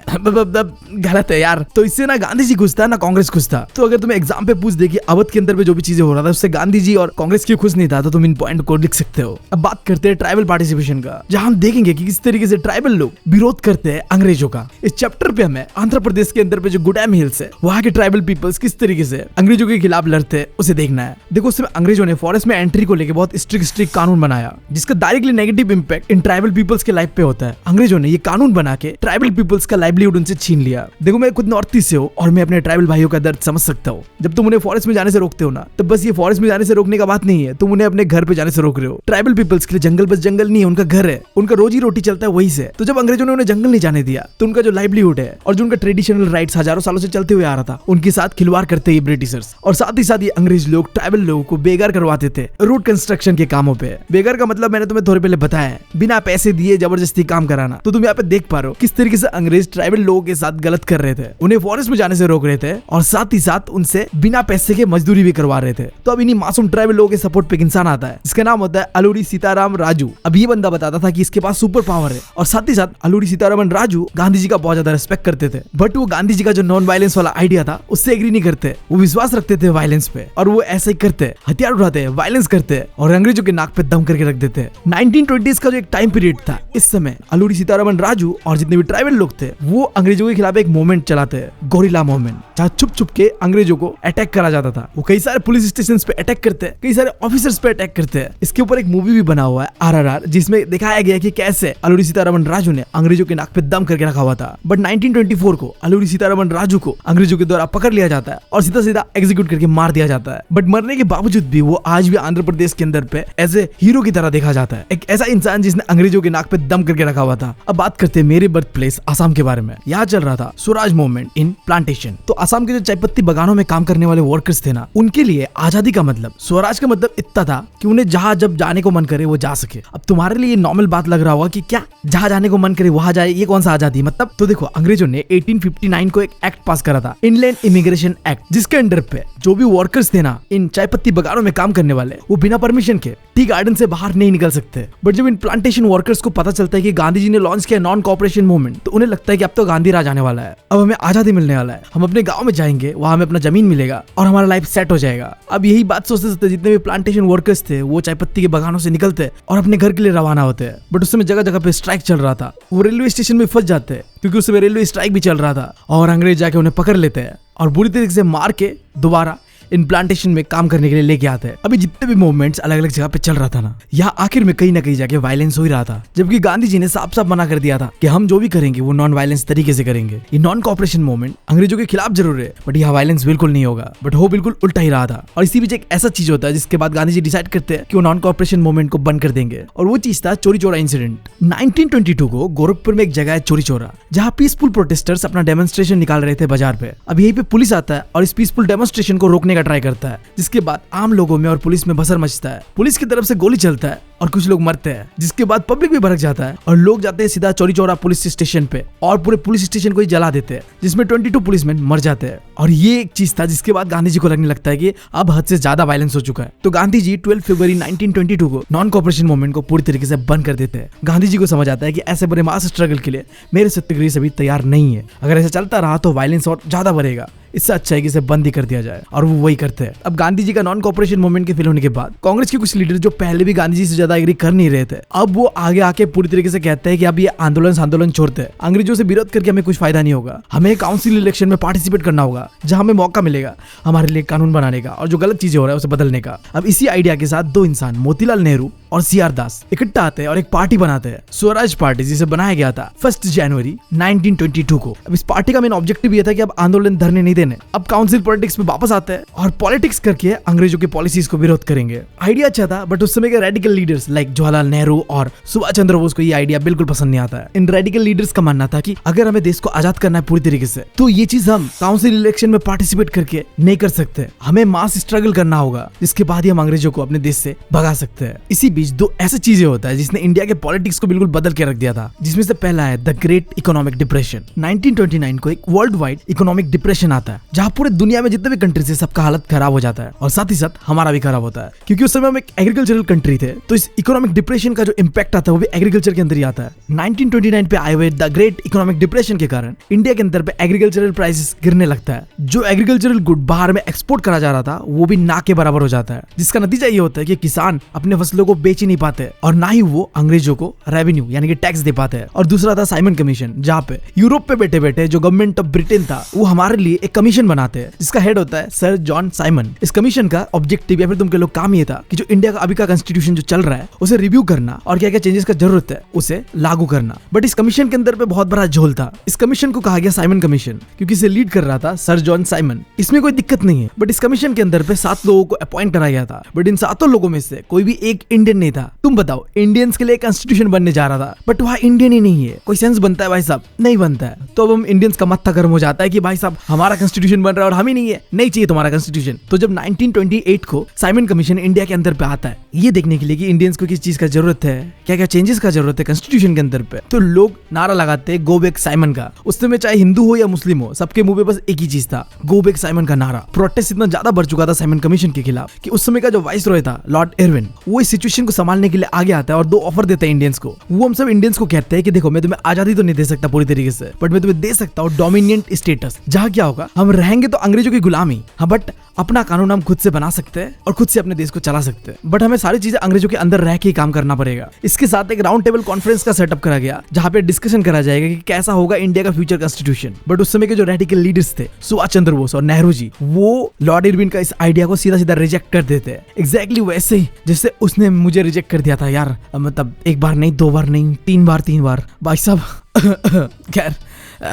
गलत है यार। तो इससे ना गांधी जी खुश था ना कांग्रेस खुश था। तो अगर तुम्हें एग्जाम पे पूछ दे कि अवध के अंदर पे जो भी चीजें हो रहा था उससे गांधी जी और कांग्रेस क्यों खुश नहीं था, तो तुम इन पॉइंट को लिख सकते हो। अब बात करते हैं ट्राइबल पार्टिसिपेशन का, जहां हम देखेंगे कि किस तरीके से ट्राइबल लोग विरोध करते हैं अंग्रेजों का। इस चैप्टर पे हमें आंध्र प्रदेश के अंदर पे जो गुडैम हिल्स है, वहां के ट्राइबल पीपल्स किस तरीके से अंग्रेजों के खिलाफ लड़ते हैं उसे देखना है। देखो उसमें अंग्रेजों ने फॉरेस्ट में एंट्री को लेकर बहुत स्ट्रिक्ट कानून बनाया, जिसका डायरेक्टली नेगेटिव इंपैक्ट इन ट्राइबल पीपल्स के लाइफ पे होता है। अंग्रेजों ने ये कानून बना के ट्राइबल पीपल्स का लाइवलीहुड उनसे छीन लिया। देखो मैं खुद नॉर्थ ईस्ट से हूँ और मैं अपने ट्राइबल भाइयों का दर्द समझ सकता हूँ। जब तुम उन्हें फॉरेस्ट में जाने से रोकते हो ना, तो बस ये फॉरेस्ट में जाने से रोकने का बात नहीं है, तुम उन्हें अपने घर पे जाने से रोक रहे हो। ट्राइबल पीपल्स के लिए जंगल बस जंगल नहीं है, उनका घर है, उनका रोजी रोटी चलता है वही से। तो जब अंग्रेजों ने उन्हें जंगल नहीं जाने दिया, तो उनका जो लाइवलीहुड है और जो उनका ट्रेडिशनल राइट्स हजारों सालों से चलते हुए आ रहा था, उनके साथ खिलवाड़ करते ये ब्रिटिशर्स। और साथ ही साथ ये अंग्रेज लोग ट्राइबल लोगों को बेकार करवाते थे रोड कंस्ट्रक्शन के कामों पे। बेकार का मतलब मैंने तुम्हें थोड़े पहले बताया है, बिना पैसे दिए जबरदस्ती काम कराना। तो तुम यहाँ पे देख पा रहे हो किस तरीके से अंग्रेज ट्राइबल लोगों के साथ गलत कर रहे थे, उन्हें फॉरेस्ट में जाने से रोक रहे थे और साथ ही साथ उनसे बिना पैसे के मजदूरी भी करवा रहे थे। तो अब इन्हीं मासूम ट्राइबल लोगों के सपोर्ट पे एक इंसान आता है, इसका नाम होता है अलूरी सीताराम राजू। अब ये बंदा बताता था कि इसके पास सुपर पावर है, और साथ ही साथ अलूरी सीतारामन राजू गांधी जी का बहुत ज्यादा रिस्पेक्ट करते थे। बट वो गांधी जी का जो नॉन वायलेंस वाला आइडिया था उससे एग्री नहीं करते, वो विश्वास रखते थे वायलेंस पे, और वो ऐसे ही करते, हथियार उठाते, वायलेंस करते और अंग्रेजों के नाक पे दम करके रख देते। 1920s का जो एक टाइम पीरियड था, इस समय अलूरी सीतारामन राजू और जितने भी ट्राइबल लोग थे वो अंग्रेजों के खिलाफ एक मूवमेंट चलाते हैं, गोरिल्ला मूवमेंट, जहाँ छुप छुप के अंग्रेजों को अटैक करा जाता था। वो कई सारे पुलिस स्टेशन पे अटैक करते हैं, कई सारे ऑफिसर्स पे अटैक करते हैं। इसके ऊपर एक मूवी भी बना हुआ है RRR, जिसमें दिखाया गया कि कैसे अलूरी सीतारामन राजू ने अंग्रेजों के नाक पे दम करके रखा हुआ था। बट 1924 को अलूरी सीतारामन राजू को अंग्रेजों के द्वारा पकड़ लिया जाता है और सीधा सीधा एग्जीक्यूट करके मार दिया जाता है। बट मरने के बावजूद भी वो आज भी आंध्र प्रदेश के अंदर पे एज ए हीरो की तरह देखा जाता है, एक ऐसा इंसान जिसने अंग्रेजों के नाक पे दम करके रखा हुआ था। अब बात करते हैं मेरे बर्थ प्लेस आसाम के बारे में। यहाँ चल रहा था स्वराज मूवमेंट इन प्लांटेशन। तो आसाम के जो चायपत्ती बगानों में काम करने वाले वर्कर्स थे ना, उनके लिए आजादी का मतलब, स्वराज का मतलब इतना था कि उन्हें जहां जब जाने को मन करे वो जा सके। अब तुम्हारे लिए नॉर्मल बात लग रहा होगा कि क्या जहां जाने को मन करे वहां जाए, ये कौन सा आजादी मतलब? तो देखो अंग्रेजों ने 1859 को एक एक्ट पास करा था, इनलैंड इमिग्रेशन एक्ट, जिसके अंडर पे जो भी वर्कर्स थे ना इन चायपत्ती बगानों में काम करने वाले, वो बिना परमिशन के टी गार्डन से बाहर नहीं निकल सकते। बट जब इन प्लांटेशन वर्कर्स को पता चलता है कि गांधी जी ने लॉन्च किया नॉन कोऑपरेशन मूवमेंट, तो उन्हें लगता है कि अब तो गांधी राज आने वाला है, अब हमें आजादी मिलने वाला है, हम अपने गांव में जाएंगे, वहां हमें अपना जमीन मिलेगा और हमारा लाइफ सेट हो जाएगा। अब यही बात सोचते सोचते जितने भी प्लांटेशन वर्कर्स थे वो चायपत्ती के बगानों से निकलते और अपने घर के लिए रवाना होते हैं। बट उस समय जगह जगह पे स्ट्राइक चल रहा था, वो रेलवे स्टेशन में फंस जाते हैं क्योंकि उस समय रेलवे स्ट्राइक भी चल रहा था, और अंग्रेज जाके उन्हें पकड़ लेते हैं और बुरी तरीके से मार के दोबारा इन प्लांटेशन में काम करने के लिए लेके आते हैं। अभी जितने भी मूवमेंट्स अलग अलग जगह पे चल रहा था ना, यहाँ आखिर में कहीं ना कहीं जाके वायलेंस हो ही रहा था, जबकि गांधी जी ने साफ साफ मना कर दिया था कि हम जो भी करेंगे वो नॉन वायलेंस तरीके से करेंगे। ये नॉन कोऑपरेशन मूवमेंट अंग्रेजों के खिलाफ जरूर है, बट यहाँ वायलेंस बिल्कुल नहीं होगा। बट हो बिल्कुल उल्टा ही रहा था। और इसी बीच एक ऐसा चीज होता है जिसके बाद गांधी जी डिसाइड करते हैं कि वो नॉन कोऑपरेशन मूवमेंट को बंद कर देंगे, और वो चीज था चोरी चोरा इंसिडेंट। 1922 को गोरखपुर में एक जगह है चोरी चोरा, जहाँ पीसफुल प्रोटेस्टर्स अपना डेमोन्स्ट्रेशन निकाल रहे थे बाजार पे। अब यहीं पे पुलिस आता है और इस पीसफुल डेमोन्स्ट्रेशन को रोकने का ट्राई करता है, जिसके बाद आम लोगों में और पुलिस में भसर मचता है। पुलिस की तरफ से गोली चलता है और कुछ लोग मरते हैं, जिसके बाद पब्लिक भी भड़क जाता है और लोग जाते हैं सीधा चौरी चौरा पुलिस स्टेशन पे और पूरे पुलिस स्टेशन को ही जला देते हैं, जिसमें 22 पुलिसमैन मर जाते हैं। और ये एक चीज था जिसके बाद गांधी जी को लगने लगता है कि अब हद से ज्यादा वायलेंस हो चुका है। तो गांधी जी 12 फरवरी 1922 को नॉन कोऑपरेशन मूवमेंट को पूरी तरीके से बंद कर देते हैं। गांधी जी को समझ आता है कि ऐसे बड़े मास स्ट्रगल के लिए मेरे सत्याग्रही सभी तैयार नहीं है। अगर ऐसा चलता रहा तो वायलेंस और ज्यादा बढ़ेगा, इससे अच्छा है कि इसे बंद ही कर दिया जाए, और वो वही करते हैं। अब गांधी जी का नॉन कोऑपरेशन मूवमेंट के फेल होने के बाद कांग्रेस के कुछ लीडर जो पहले भी गांधी जी से ज्यादा एग्री कर नहीं रहे थे, अब वो आगे आके पूरी तरीके से कहते हैं कि अब ये आंदोलन छोड़ते हैं, अंग्रेजों से विरोध करके हमें कुछ फायदा नहीं होगा, हमें काउंसिल इलेक्शन में पार्टिसिपेट करना होगा जहां हमें मौका मिलेगा हमारे लिए कानून बनाने का और जो गलत चीजें हो रहा है उसे बदलने का। अब इसी आइडिया के साथ दो इंसान मोतीलाल नेहरू और सीआर दास इकट्ठा आते हैं और एक पार्टी बनाते हैं, स्वराज पार्टी, जिसे बनाया गया था 1 जनवरी 1922 को। अब इस पार्टी का मेन ऑब्जेक्टिव ये था कि अब आंदोलन धरने नहीं देने, अब काउंसिल पॉलिटिक्स में वापस आते हैं और पॉलिटिक्स करके अंग्रेजों की पॉलिसीज को विरोध करेंगे। आइडिया अच्छा था, बट उस समय के radical leaders like Jawaharlal Nehru और सुभाष चंद्र बोस को ये आइडिया बिल्कुल पसंद नहीं आता है। इन रेडिकल लीडर्स का मानना था कि अगर हमें देश को आजाद करना है पूरी तरीके से, तो ये चीज हम काउंसिल इलेक्शन में पार्टिसिपेट करके नहीं कर सकते, हमें मास स्ट्रगल करना होगा, जिसके बाद ही हम अंग्रेजों को अपने देश से भगा सकते हैं। इसी बीच दो ऐसी चीजें होता है जिसने इंडिया के पॉलिटिक्स को बिल्कुल बदल के रख दिया था, जिसमें से पहला है द ग्रेट इकोनॉमिक डिप्रेशन। 1929 को एक वर्ल्ड वाइड इकोनॉमिक डिप्रेशन आता है, जहां पूरे दुनिया में जितने भी कंट्रीज है सबका हालत खराब हो जाता है और साथ ही साथ हमारा भी खराब होता है, क्योंकि उस समय हम एक एग्रीकल्चरल कंट्री थे। तो इस इकोनॉमिक डिप्रेशन का जो इम्पैक्ट आता है वो भी एग्रीकल्चर के अंदर ही आता है। 1929 पे आए हुए द ग्रेट इकोनॉमिक डिप्रेशन के कारण इंडिया के अंदर पे एग्रीकल्चरल प्राइसेस गिरने लगता है। जो एग्रीकल्चरल गुड बाहर में एक्सपोर्ट करा जा रहा था वो भी ना के बराबर हो जाता है, जिसका नतीजा ये होता है कि किसान अपने फसलों को बेच ही नहीं पाते और ना ही वो अंग्रेजों को रेवेन्यू यानी कि टैक्स दे पाते हैं। और दूसरा था साइमन कमीशन, जहाँ पे यूरोप पे बैठे बैठे जो गवर्नमेंट ऑफ ब्रिटेन था वो हमारे लिए एक कमीशन बनाते हैं, जिसका हेड होता है सर जॉन साइमन। इस कमीशन का ऑब्जेक्टिव या फिर तुम कह लो काम ये था कि जो इंडिया का अभी का कॉन्स्टिट्यूशन जो चल रहा है उसे रिव्यू करना और क्या क्या चेंजेस का जरूरत है उसे लागू करना। बट इस कमीशन के अंदर पे बहुत बड़ा झोल था। इस कमीशन को कहा गया साइमन कमीशन क्योंकि इसे लीड कर रहा था सर जॉन साइमन। इसमें कोई दिक्कत नहीं है, बट इस कमीशन के अंदर पे 7 लोगों को अपॉइंट कराया गया था, बट इन 7 लोगों में से कोई भी एक इंडियन नहीं था। तुम बताओ, इंडियंस के लिए कॉन्स्टिट्यूशन बनने जा रहा था बट वहाँ इंडियन ही नहीं है, कोई सेंस बनता है भाई साहब? नहीं बनता है। तो अब हम इंडियंस का मत्था गर्म हो जाता है कि भाई साहब हमारा कॉन्स्टिट्यूशन बन रहा है और हम ही नहीं है, नहीं चाहिए तुम्हारा कॉन्स्टिट्यूशन। तो जब 1928 को साइमन कमीशन इंडिया के अंदर पे आता है ये देखने के लिए कि इंडियंस को किस चीज का जरूरत है, क्या क्या चेंजेस का जरूरत है कॉन्स्टिट्यूशन के अंदर पे, तो लोग नारा लगाते हैं गो बैक साइमन का। उस समय चाहे हिंदू हो या मुस्लिम हो, सबके मुंह पे बस एक ही चीज था, गो बैक साइमन का नारा। प्रोटेस्ट इतना ज्यादा बढ़ चुका था साइमन कमीशन के खिलाफ कि उस समय का जो वाइस रॉय था लॉर्ड इरविन, वो इस सिचुएशन को संभालने के लिए आगे आता है और 2 ऑफर देता है इंडियंस को। वो हम सब इंडियंस को कहते हैं कि देखो मैं तुम्हें आजादी तो नहीं दे सकता पूरी तरीके से, बट मैं तुम्हें दे सकता हूँ डोमिनिएंट स्टेटस, जहाँ क्या होगा हम रहेंगे तो अंग्रेजों की गुलामी, हाँ बट अपना कानून हम खुद से बना सकते हैं और खुद से अपने देश को चला सकते हैं, बट हमें सारी चीजें अंग्रेजों के अंदर रह के ही काम करना पड़ेगा। इसके साथ एक राउंड टेबल कॉन्फ्रेंस का सेटअप करा गया जहाँ पे डिस्कशन करा जाएगा कि कैसा होगा इंडिया का फ्यूचर कॉन्स्टिट्यूशन। बट उस समय के जो रेडिकल लीडर्स थे सुभाष चंद्र बोस और नेहरू जी, वो लॉर्ड इरविन का इस आइडिया को सीधा सीधा रिजेक्ट कर देते हैं, एग्जैक्टली वैसे ही जैसे उसने मुझे रिजेक्ट कर दिया था यार, मतलब 1 बार नहीं 2 बार नहीं 3 बार भाई साहब खैर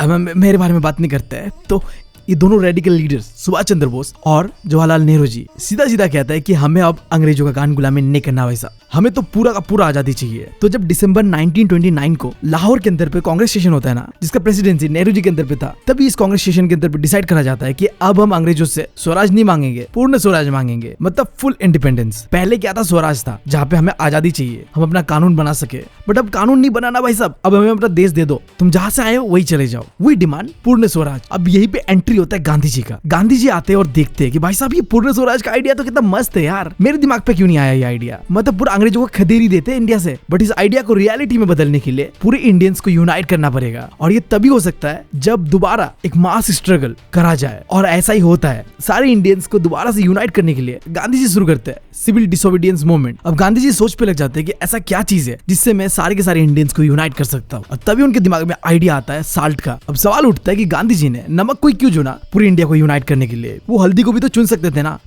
मेरे बारे में बात नहीं करते हैं। तो ये दोनों रेडिकल लीडर्स सुभाष चंद्र बोस और जवाहरलाल नेहरू जी सीधा सीधा कहता है कि हमें अब अंग्रेजों का कान गुलामी नहीं करना, वैसा हमें तो पूरा का पूरा आजादी चाहिए। तो जब दिसंबर 1929 को लाहौर के अंदर पे कांग्रेस सेशन होता है ना, जिसका प्रेसिडेंसी नेहरू जी के अंदर पे था, तभी इस कांग्रेस सेशन के अंदर पे डिसाइड करा जाता है कि अब हम अंग्रेजों से स्वराज नहीं मांगेंगे, पूर्ण स्वराज मांगेंगे, मतलब फुल इंडिपेंडेंस। पहले क्या था, स्वराज था जहाँ पे हमें आजादी चाहिए, हम अपना कानून बना सके, बट अब कानून नहीं बनाना भाई साहब, अब हमें अपना देश दे दो, तुम जहाँ से आए हो वही चले जाओ, वही डिमांड पूर्ण स्वराज। अब यही पे एंट्री होता है गांधी जी का। गांधी जी आते हैं और देखते हैं कि भाई साहब ये पूर्ण स्वराज का आइडिया तो कितना मस्त है यार, मेरे दिमाग पे क्यों नहीं आया ये आइडिया, मतलब पूरा अंग्रेजों को खदेरी देते हैं इंडिया से, बट इस आइडिया को रियलिटी में बदलने के लिए पूरे इंडियंस को यूनाइट करना पड़ेगा, और ये तभी हो सकता है जब दोबारा एक मास स्ट्रगल करा जाए। और ऐसा ही होता है, सारे इंडियंस को दोबारा से यूनाइट करने के लिए गांधी जी शुरू करते हैं सिविल डिसोबीडियंस मूवमेंट। अब गांधी जी सोच पे लग जाते हैं कि ऐसा क्या चीज है जिससे मैं सारे के सारे इंडियंस को यूनाइट कर सकता हूँ, और तभी उनके दिमाग में आइडिया आता है साल्ट का। अब सवाल उठता है कि गांधी जी ने नमक को क्यों चुना पूरी इंडिया को यूनाइट करने के लिए, वो हल्दी को भी तो चुन सकते थे ना,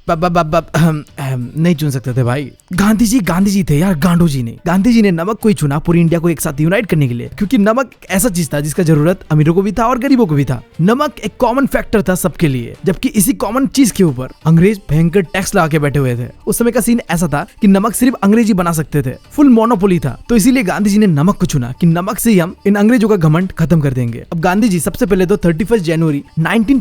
नहीं चुन सकते थे भाई। गांधी जी थे यार, गांडू जी ने। गांधी जी ने नमक को ही चुना पूरी इंडिया को एक साथ यूनाइट करने के लिए, क्योंकि नमक ऐसा चीज था जिसका जरूरत अमीरों को भी था और गरीबों को भी था। नमक एक कॉमन फैक्टर था सबके लिए, जबकि इसी कॉमन चीज के ऊपर अंग्रेज भयंकर टैक्स लगा के बैठे हुए थे। उस समय का सीन ऐसा था कि नमक सिर्फ अंग्रेजी बना सकते थे, फुल मोनोपोली था। तो इसीलिए गांधी जी ने नमक को चुना कि नमक से ही हम इन अंग्रेजों का घमंड खत्म कर देंगे। अब गांधी जी सबसे पहले तो 31 जनवरी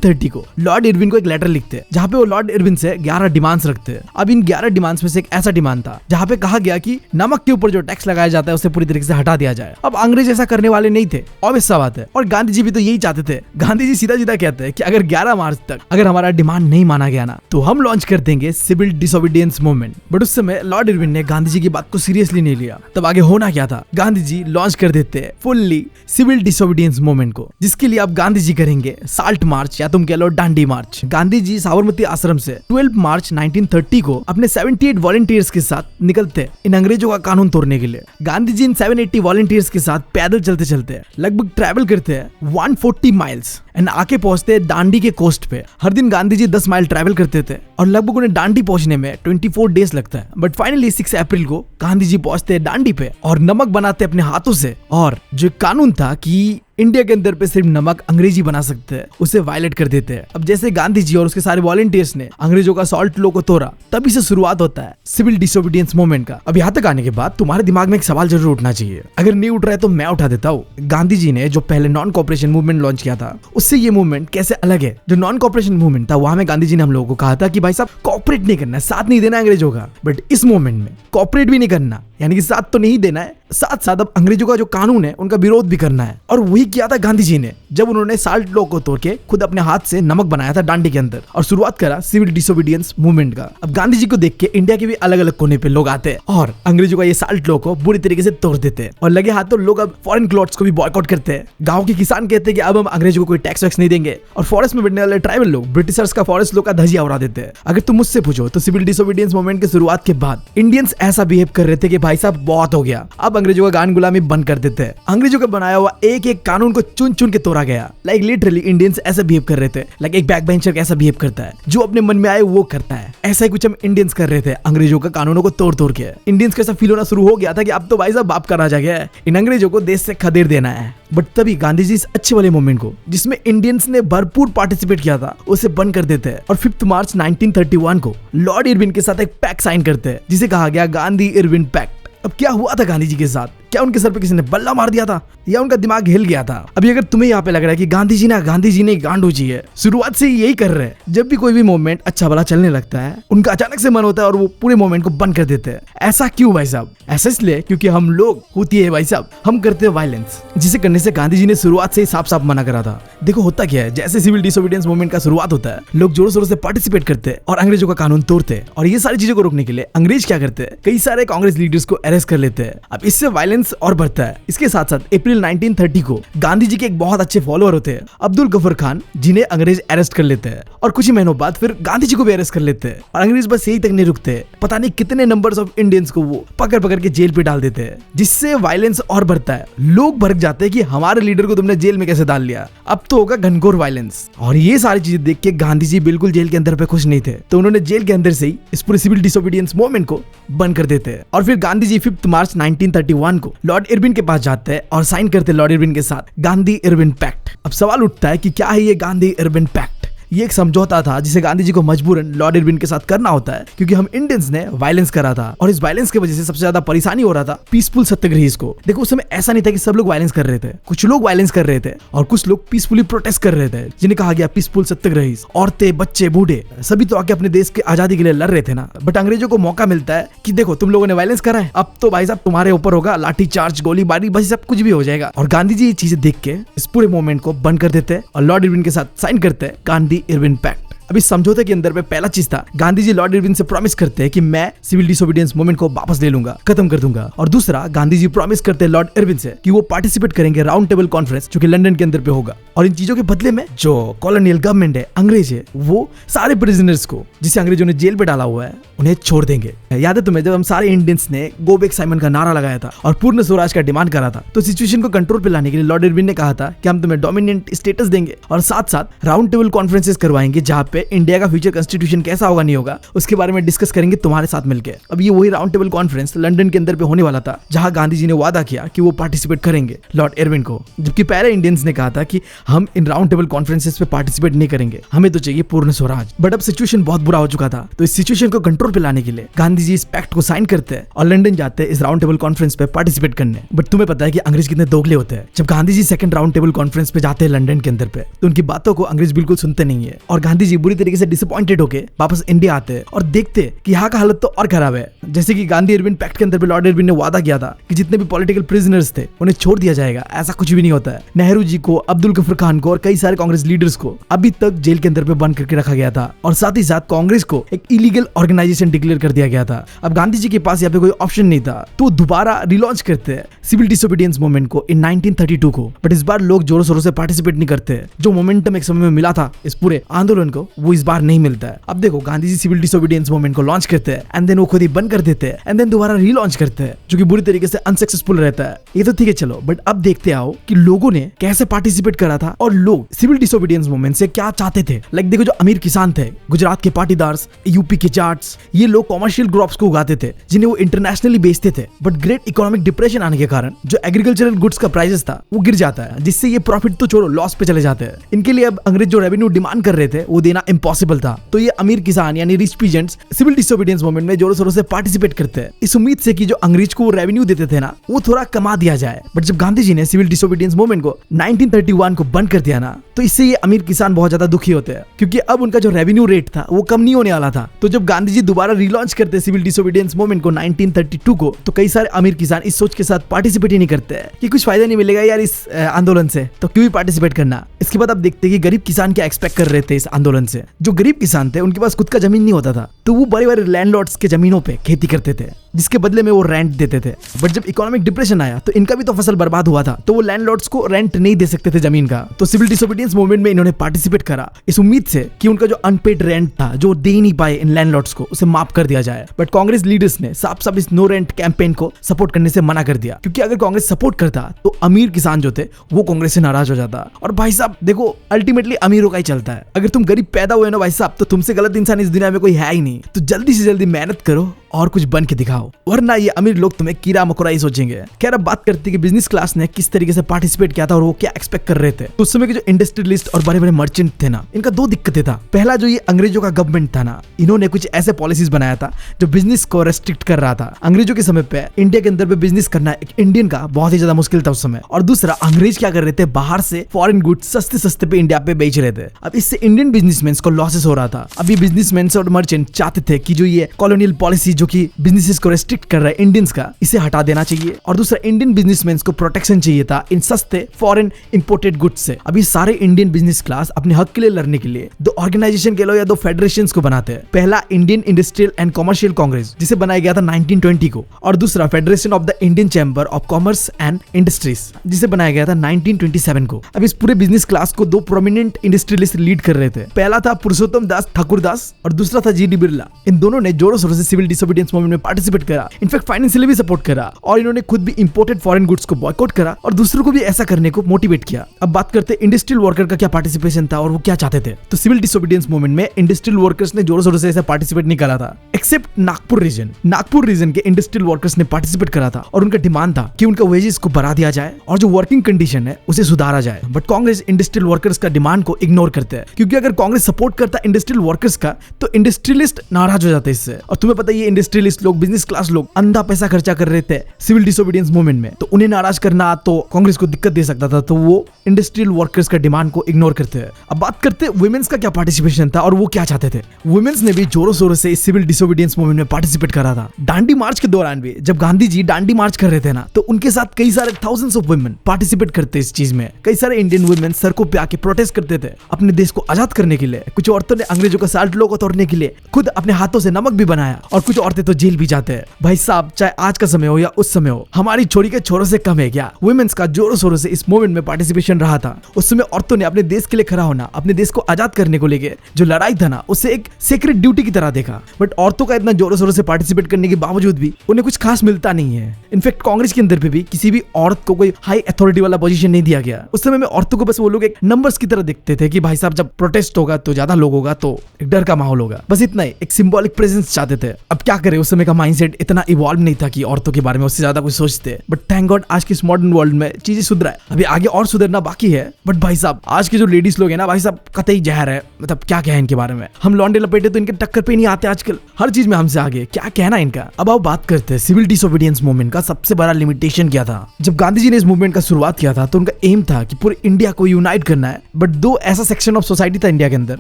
1930 को लॉर्ड इरविन को एक लेटर लिखते हैं जहाँ पे वो लॉर्ड इरविन से 11 डिमांड्स रखते हैं। अब इन 11 डिमांड्स में से एक ऐसा डिमांड था जहाँ पे कहा गया कि नमक के ऊपर जो टैक्स लगाया जाता है उसे पूरी तरीके से हटा दिया जाए। अब अंग्रेज ऐसा करने वाले नहीं थे, ऑब्वियस सा बात है, और गांधी जी भी तो यही चाहते थे। गांधी जी सीधा सीधा कहते हैं कि अगर 11 मार्च तक अगर हमारा डिमांड नहीं माना गया ना तो हम लॉन्च कर देंगे सिविल डिसोबीडियंस मूवमेंट। बट उस समय लॉर्ड इरविन ने गांधी जी की बात को सीरियसली नहीं लिया। तब आगे होना क्या था, गांधी जी लॉन्च कर देते हैं फुल्ली सिविल डिसोबीडियंस मूवमेंट को, जिसके लिए अब गांधी जी करेंगे साल्ट मार्च या तुम कह लो डांडी मार्च। गांधी जी साबरमती आश्रम से 12 मार्च 1930 को अपने 78 वॉलंटियर्स के साथ निकलते इन अंग्रेजों का कानून तोड़ने के लिए। गांधी जी इन 780 वॉलंटियर्स के साथ पैदल चलते चलते लगभग ट्रैवल करते हैं 140 माइल्स एंड आके पहुंचते हैं दांडी के कोस्ट पे। हर दिन गांधी जी 10 माइल ट्रैवल करते थे और लगभग उन्हें दांडी पहुंचने में 24 डेज लगता है। बट फाइनली 6 अप्रैल को गांधी जी पहुंचते हैं दांडी पे और नमक बनाते अपने हाथों से। और जो कानून था कि इंडिया के अंदर पे सिर्फ नमक अंग्रेजी बना सकते हैं, उसे वायलेट कर देते हैं। अब जैसे गांधी जी और उसके सारे वॉलंटियर्स ने अंग्रेजों का सॉल्ट लॉ को तोड़ा, तभी से शुरुआत होता है सिविल डिसोबीडियंस मूवमेंट का। अब यहाँ तक आने के बाद तुम्हारे दिमाग में एक सवाल जरूर उठना चाहिए, अगर नहीं उठ रहा है तो मैं उठा देता हूँ। गांधी जी ने जो पहले नॉन कॉपरेशन मूवमेंट लॉन्च किया था उससे ये मूवमेंट कैसे अलग है? जो नॉन कॉपरेशन मूवमेंट था वहां में गांधी जी ने हम लोगों को कहा था कि भाई साहब कॉपरेट नहीं करना है, साथ नहीं देना अंग्रेजों का। बट इस मूवमेंट में कॉपरेट भी नहीं करना, यानी कि साथ तो नहीं देना है, साथ साथ अब अंग्रेजों का जो कानून है उनका विरोध भी करना है। और वही किया था गांधी जी ने जब उन्होंने साल्ट लॉ को तोड़ के खुद अपने हाथ से नमक बनाया था दांडी के अंदर और शुरुआत करा सिविल डिसोबीडियंस मूवमेंट का। अब गांधी जी को देख के इंडिया के भी अलग अलग कोने पे लोग आते हैं और अंग्रेजों का ये साल्ट लॉ को बुरी तरीके से तोड़ देते हैं और लगे हाथ तो लोग अब फॉरेन क्लॉथ्स को भी बॉयकॉट करते हैं। गाँव के किसान कहते हैं कि अब हम अंग्रेजों को कोई टैक्स वैक्स नहीं देंगे और फॉरेस्ट में बैठने वाले ट्राइबल लोग ब्रिटिशर्स का फॉरेस्ट लॉ का धजिया उड़ा देते हैं। अगर तुम मुझसे पूछो तो सिविल डिसोबीडियंस मूवमेंट की शुरुआत के बाद इंडियंस ऐसा बिहेव कर रहे थे कि भाई साहब बहुत हो गया, अब अंग्रेजों का गान गुलामी बंद कर देते हैं। अंग्रेजों का बनाया हुआ एक एक कानून को चुन चुन के तोड़ा गया। लाइक लिटरली इंडियंस ऐसा बिहेव कर रहे थे, लाइक एक बैक बेंचर कैसा बिहेव करता है, जो अपने मन में आए वो करता है। ऐसा ही कुछ हम इंडियंस कर रहे थे अंग्रेजों का कानूनों को तोड़ तोड़ के। इंडियंस को ऐसा फील होना शुरू हो गया था कि अब तो भाई साहब बाप का राज आ गया है, इन अंग्रेजों को देश से खदेड़ देना है। बट तभी गांधी जी इस अच्छे वाले मूवमेंट को, जिसमें इंडियंस ने भरपूर पार्टिसिपेट किया था, उसे बंद कर देते हैं और 5 मार्च 1931 को लॉर्ड इरविन के साथ एक पैक्ट साइन करते हैं जिसे कहा गया गांधी इरविन पैक्ट। अब क्या हुआ था गांधी जी के साथ? क्या उनके सर पे किसी ने बल्ला मार दिया था या उनका दिमाग हिल गया था? अभी अगर तुम्हें यहाँ पे लग रहा है कि गांधी जी ने गांडू जी है, शुरुआत से यही कर रहे हैं। जब भी कोई भी मूवमेंट अच्छा भला चलने लगता है उनका अचानक से मन होता है और वो पूरे मूवमेंट को बंद कर देते हैं। ऐसा क्यों भाई साहब? ऐसा इसलिए क्योंकि हम लोग होती है भाई साहब, हम करते हैं वायलेंस, जिसे करने से गांधी जी ने शुरुआत से ही साफ साफ मना करा था। देखो होता क्या है, जैसे सिविल डिसोबीडियंस मूवमेंट का शुरुआत होता है, लोग जोरों शोरों से पार्टिसिपेट करते हैं और अंग्रेजों का कानून तोड़ते हैं। और ये सारी चीजों को रोकने के लिए अंग्रेज क्या करते हैं, कई सारे कांग्रेस लीडर्स को अरेस्ट कर लेते हैं। अब इससे वायलेंस और बढ़ता है। इसके साथ साथ अप्रैल 1930 को गांधी जी के एक बहुत अच्छे फॉलोअर होते हैं अब्दुल गफर खान, जिन्हें अंग्रेज अरेस्ट कर लेते हैं और कुछ ही महीनों बाद फिर गांधी जी को भी अरेस्ट कर लेते हैं। और अंग्रेज बस यही तक नहीं रुकते, पता नहीं कितने नंबर्स ऑफ इंडियंस को वो पकड़ पकड़ के जेल पे डाल देते हैं, जिससे वायलेंस और बढ़ता है। लोग भड़क जाते हैं कि हमारे लीडर को तुमने जेल में कैसे डाल लिया, अब तो होगा घनघोर वायलेंस। और ये सारी चीजें देख के गांधी जी बिल्कुल जेल के अंदर पे खुश नहीं थे, तो उन्होंने जेल के अंदर से ही इस पूरे सिविल डिसोबीडियंस मूवमेंट को बंद कर देते हैं। और फिर गांधी जी 5 मार्च 1931 को लॉर्ड इरविन के पास जाते हैं और साइन करते लॉर्ड इरविन के साथ गांधी इरविन पैक्ट। अब सवाल उठता है कि क्या है ये गांधी इरविन पैक्ट? ये एक समझौता था जिसे गांधी जी को मजबूरन लॉर्ड इरविन के साथ करना होता है, क्योंकि हम इंडियंस ने वायलेंस करा था और इस वायलेंस की वजह से सबसे ज्यादा परेशानी हो रहा था पीसफुल सत्याग्रहीज को। देखो उस समय ऐसा नहीं था कि सब लोग वायलेंस कर रहे थे, कुछ लोग वायलेंस कर रहे थे और कुछ लोग पीसफुली प्रोटेस्ट कर रहे थे, जिन्हें कहा गया पीसफुल सत्याग्रहीज। औरतें, बच्चे, बूढ़े सभी तो आके अपने देश के आजादी के लिए लड़ रहे थे ना। बट अंग्रेजों को मौका मिलता है कि देखो तुम लोगों ने वायलेंस करा है, अब तो भाई साहब तुम्हारे ऊपर होगा लाठी चार्ज, गोलीबारी, बस सब कुछ भी हो जाएगा। और गांधी जी ये चीजें देख के इस पूरे मूवमेंट को बंद कर देते हैं और लॉर्ड इरविन के साथ साइन करते हैं गांधी इरविन पैक्ट। अब इस समझौते के अंदर में पहला चीज था, गांधी जी लॉर्ड इरविन से प्रॉमिस करते हैं कि मैं सिविल डिसोबीडियंस मूवमेंट को वापस ले लूंगा, खत्म कर दूंगा। और दूसरा, गांधी जी प्रॉमिस करते हैं लॉर्ड इरविन से कि वो पार्टिसिपेट करेंगे राउंड टेबल कॉन्फ्रेंस जो कि लंदन के अंदर पे होगा। और इन चीजों के बदले में जो कॉलोनियल गवर्नमेंट है, अंग्रेज है, वो सारे प्रिजनर्स को जिसे अंग्रेजों ने जेल पे डाला हुआ है उन्हें छोड़ देंगे। याद है तुम्हें जब हम सारे इंडियंस ने गो बैक साइमन का नारा लगाया था और पूर्ण स्वराज का डिमांड करा था, तो सिचुएशन को कंट्रोल पे लाने के लिए लॉर्ड इरविन ने कहा था कि हम तुम्हें डोमिनेंट स्टेटस देंगे और साथ साथ राउंड टेबल कॉन्फ्रेंसेस करवाएंगे जहाँ पे पे इंडिया का फ्यूचर कॉन्स्टिट्यूशन कैसा होगा नहीं होगा उसके बारे में डिस्कस करेंगे तुम्हारे साथ मिलकर। अब ये वही राउंड टेबल कॉन्फ्रेंस लंदन के अंदर पे होने वाला था जहां गांधी जी ने वादा किया कि वो पार्टिसिपेट करेंगे लॉर्ड इरविन को, जबकि पहले इंडियंस ने कहा था कि हम इन राउंड टेबल कॉन्फ्रेंसेस पे पार्टिसिपेट नहीं करेंगे, हमें तो चाहिए पूर्ण स्वराज। बट अब सिचुएशन बहुत बुरा हो चुका था, तो इस सिचुएशन को कंट्रोल पे लाने के लिए गांधी जी इस पैक्ट को साइन करते हैं और लंदन जाते हैं इस राउंड टेबल कॉन्फ्रेंस पे पार्टिसिपेट करने। बट तुम्हें पता है कि अंग्रेज कितने दोगले होते हैं। जब Gandhi ji second round table conference पे जाते हैं लंदन के अंदर पे, तो उनकी बातों को अंग्रेज बिल्कुल सुनते नहीं है और गांधी जी बुरी तरीके से डिसअपॉइंटेड होकर वापस इंडिया आते हैं और देखते हैं कि यहाँ का हालत तो और खराब है। जैसे कि गांधी इरविन पैक्ट के अंदर पे लॉर्ड इरविन ने वादा किया था कि जितने भी पॉलिटिकल प्रिजनर्स थे उन्हें छोड़ दिया जाएगा, ऐसा कुछ भी नहीं होता है। नेहरू जी को, अब्दुल गफर खान को और कई सारे कांग्रेस लीडर्स को अभी तक जेल के अंदर पे बंद करके रखा गया था और साथ ही साथ कांग्रेस को एक इलीगल ऑर्गेनाइजेशन डिक्लेयर कर दिया गया था। अब गांधी जी के पास यहाँ पे कोई ऑप्शन नहीं था, तो दोबारा रिलॉन्च करते हैं सिविल डिसोबीडियंस मूवमेंट को इन 1932 को। बट इस बार लोग जोरों शोरों से पार्टिसिपेट नहीं करते। जो मोमेंटम एक समय में मिला था इस पूरे आंदोलन को, वो इस बार नहीं मिलता है। अब देखो Gandhi ji civil disobedience movement को लॉन्च करते हैं एंड देन वो खुद ही बंद कर देते हैं एंड देन दोबारा रीलॉन्च करते हैं, जो कि बुरी तरीके से अनसक्सेसफुल रहता है। ये तो ठीक है चलो, बट अब देखते आओ कि लोगों ने कैसे पार्टिसिपेट करा था और लोग सिविल डिसोबीडियंस मूवमेंट से क्या चाहते थे। लाइक देखो, जो अमीर किसान थे, गुजरात के पाटीदार्स, यूपी के जाट्स, ये लोग कॉमर्शियल क्रॉप्स को उगाते थे जिन्हें वो इंटरनेशनली बेचते थे। बट ग्रेट इकोनॉमिक डिप्रेशन आने के कारण जो एग्रीकल्चरल गुड्स का प्राइसेस था वो गिर जाता है, जिससे ये प्रॉफिट तो छोड़ो लॉस पे चले जाते हैं। इनके लिए अब अंग्रेज जो रेवेन्यू डिमांड कर रहे थे वो देना इम्पॉसिबल था। तो ये अमीर किसान यानी rich peasants civil disobedience movement में जोरों शोरों से पार्टिसिपेट करते हैं, इस उम्मीद से कि जो अंग्रेज को रेवेन्यू देते थे ना वो थोड़ा कमा दिया जाए। बट जब गांधी जी ने सिविल डिसोबीडियंस मूवमेंट को 1931 को बंद कर दिया ना, तो इससे ये अमीर किसान बहुत ज्यादा दुखी होते हैं, क्योंकि अब उनका जो रेवेन्यू रेट था वो कम नहीं होने वाला था। तो जब गांधी जी दोबारा रिलॉन्च करते सिविल डिसोबीडियंस मूवमेंट को 1932 को, तो कई सारे अमीर किसान इस सोच के साथ पार्टिसिपेट ही नहीं करते हैं कि कुछ फायदा नहीं मिलेगा यार इस आंदोलन से, तो क्यों ही पार्टिसिपेट करना। इसके बाद अब देखते हैं कि गरीब किसान क्या एक्सपेक्ट कर रहे थे इस आंदोलन से। जो गरीब किसान थे उनके पास खुद का जमीन नहीं होता था, तो वो बड़े बड़े लैंडलॉर्ड्स के जमीनों पे खेती करते थे, जिसके बदले में वो रेंट देते थे। बट जब इकोनॉमिक डिप्रेशन आया तो इनका भी तो फसल बर्बाद हुआ था, तो वो लैंडलॉर्ड्स को रेंट नहीं दे सकते थे जमीन का। तो सिविल डिसोबीडियंस मूवमेंट में इन्होंने पार्टिसिपेट करा इस उम्मीद से कि उनका जो अनपेड रेंट था, जो दे नहीं पाए इन लैंडलॉर्ड्स को, उसे माफ कर दिया जाए। बट कांग्रेस लीडर्स ने साफ साफ इस नो रेंट कैंपेन को सपोर्ट करने से मना कर दिया, क्योंकि अगर कांग्रेस सपोर्ट करता तो अमीर किसान जो थे वो कांग्रेस से नाराज हो जाता। और भाई साहब देखो, अल्टीमेटली अमीरों का ही चलता है। अगर तुम गरीब पैदा हुए ना भाई साहब, तो तुमसे गलत इंसान इस दुनिया में कोई है ही नहीं। तो जल्दी से जल्दी मेहनत करो और कुछ बन के दिखाओ, वरना ये अमीर लोग तुम्हें कीड़ा मकोड़ा ही सोचेंगे। खैर अब बात करते हैं कि बिजनेस क्लास ने किस तरीके से पार्टिसिपेट किया था और वो क्या एक्सपेक्ट कर रहे थे। तो उस समय के जो इंडस्ट्रियलिस्ट और बड़े बड़े मर्चेंट थे ना, इनका दो दिक्कतें था। पहला, जो ये अंग्रेजों का गवर्नमेंट था ना, इन्होंने कुछ ऐसे पॉलिसीज बनाया था जो बिजनेस को रेस्ट्रिक्ट कर रहा था। अंग्रेजों के समय पे इंडिया के अंदर पे बिजनेस करना एक इंडियन का बहुत ही ज्यादा मुश्किल था उस समय। और दूसरा, अंग्रेज क्या कर रहे थे, बाहर से फॉरेन गुड्स सस्ते सस्ते पे इंडिया पे बेच रहे थे। अब इससे इंडियन बिजनेसमैन को लॉसेस हो रहा था। अभी बिजनेसमैन और मर्चेंट चाहते थे कि जो ये कॉलोनियल पॉलिसी जो कि बिजनेसेस को रेस्ट्रिक्ट कर रहा है इंडियंस का, इसे हटा देना चाहिए। और दूसरा, इंडियन बिजनेसमैन को प्रोटेक्शन चाहिए था इन सस्ते फॉरेन इंपोर्टेड गुड्स से। अभी सारे इंडियन बिजनेस क्लास अपने हक के लिए लड़ने के लिए दो ऑर्गेनाइजेशन के लो या दो फेडरेशंस को बनाते हैं। पहला, Indian industrial and commercial Congress, जिसे बनाया गया था 1920 को, और दूसरा, federation of the Indian chamber of commerce and industries, जिसे बनाया गया था 1927 को। अब इस पूरे बिजनेस क्लास को दो प्रोमिनेंट इंडस्ट्रियलिस्ट लीड कर रहे थे। पहला था पुरुषोत्तम दास ठाकुरदास और दूसरा था जी डी बिरला। इन दोनों ने जोरों शोरों से सिविल डिसोबीडियंस मूवमेंट में पार्टिसिपेट करा, इनफैक्ट फाइनेंशियली भी सपोर्ट करा, और इन्होंने खुद भी इंपोर्टेड फॉरेन गुड्स को बॉयकॉट करा और दूसरों को भी ऐसा करने को मोटिवेट किया। अब बात करते हैं इंडस्ट्रियल वर्कर का क्या पार्टिसिपेशन था और वो क्या चाहते थे। तो सिविल डिसोबीडियंस मूवमेंट में इंडस्ट्रियल वर्कर्स ने जोरों शोरों से ऐसा पार्टिसिपेट नहीं करा था, except Nagpur region. Nagpur region के इंडस्ट्रियल वर्कर्स ने पार्टिसिपेट करा था और उनका डिमांड था कि उनका वेजेस को बढ़ा दिया जाए और जो वर्किंग कंडीशन है उसे सुधारा जाए। बट कांग्रेस इंडस्ट्रियल वर्कर्स का डिमांड को इग्नोर करते हैं, क्योंकि अगर कांग्रेस सपोर्ट करता इंडस्ट्रियल वर्कर्स का तो इंडस्ट्रियलिस्ट नाराज हो जाते इससे। और तुम्हें पता है ये इंडस्ट्रियलिस्ट लोग, बिजनेस क्लास लोग अंधा पैसा खर्चा कर रहे थे सिविल डिसोबीडियंस मूवमेंट में, तो उन्हें नाराज करना तो कांग्रेस को दिक्कत दे सकता था, तो वो इंडस्ट्रियल वर्कर्स का डिमांड को इग्नोर करते हैं। अब बात करते हैं वुमेन्स का क्या पार्टिसिपेशन था और वो क्या चाहते थे। वुमेन्स ने भी जोरों शोरों से इस सिविल डिसोबीडियंस मूवमेंट में पार्टिसिपेट करा था। दांडी मार्च के दौरान भी जब गांधी जी दांडी मार्च कर रहे थे ना, तो उनके साथ कई सारे थाउजेंड्स ऑफ वुमेन पार्टिसिपेट करते इस चीज में। कई सारे इंडियन वुमेन सड़कों पे आके प्रोटेस्ट करते थे अपने देश को आजाद करने के लिए। कुछ औरतों ने अंग्रेजों का साल्ट लो को तोड़ने के लिए खुद अपने हाथों से नमक भी बनाया, और कुछ औरतें तो जेल भी जाते हैं। भाई साहब, चाहे आज का समय हो या उस समय हो, हमारी छोरी के छोरों से कम है क्या। वुमेन्स का जोरों शोरों से इस मूवमेंट में पार्टिसिपेशन रहा था। उस समय औरतों ने अपने देश के लिए खड़ा होना, अपने देश को आजाद करने को लेके जो लड़ाई था ना, उसे एक सीक्रेट ड्यूटी की तरह देखा। बट औरतों औरतों का इतना जोरों शोरों से पार्टिसिपेट करने के बावजूद भी उन्हें कुछ खास मिलता नहीं है। इनफैक्ट कांग्रेस के अंदर पे भी किसी भी औरत को कोई हाई अथॉरिटी वाला पोजीशन नहीं दिया गया। उस समय में औरतों को बस वो लोग एक नंबर्स की तरह दिखते थे कि भाई साहब जब प्रोटेस्ट होगा तो ज्यादा लोग होगा तो एक डर का माहौल होगा, बस इतना ही, एक सिंबॉलिक प्रेजेंस चाहते थे। अब क्या करें, उस समय का माइंडसेट इतना इवॉल्व नहीं था कि औरतों के बारे में उससे ज्यादा कुछ सोचते। बट थैंक गॉड आज के इस मॉडर्न वर्ल्ड में चीजें सुधरा है, अभी आगे और सुधरना बाकी है। बट भाई साहब आज के जो लेडीज लोग हैं ना भाई साहब कतई जहर है, मतलब क्या कहें इनके बारे में। हम लौंडे लपेटे तो इनके टक्कर पे नहीं आते आजकल, हर चीज में हमसे आगे, क्या कहना इनका। अब आओ बात करते हैं सिविल डिसोबीडियंस मूवमेंट का सबसे बड़ा लिमिटेशन क्या था। जब गांधी जी ने इस मूवमेंट का शुरुआत किया था तो उनका एम था कि पूरे इंडिया को यूनाइट करना है। बट दो ऐसा सेक्शन ऑफ सोसाइटी था इंडिया के अंदर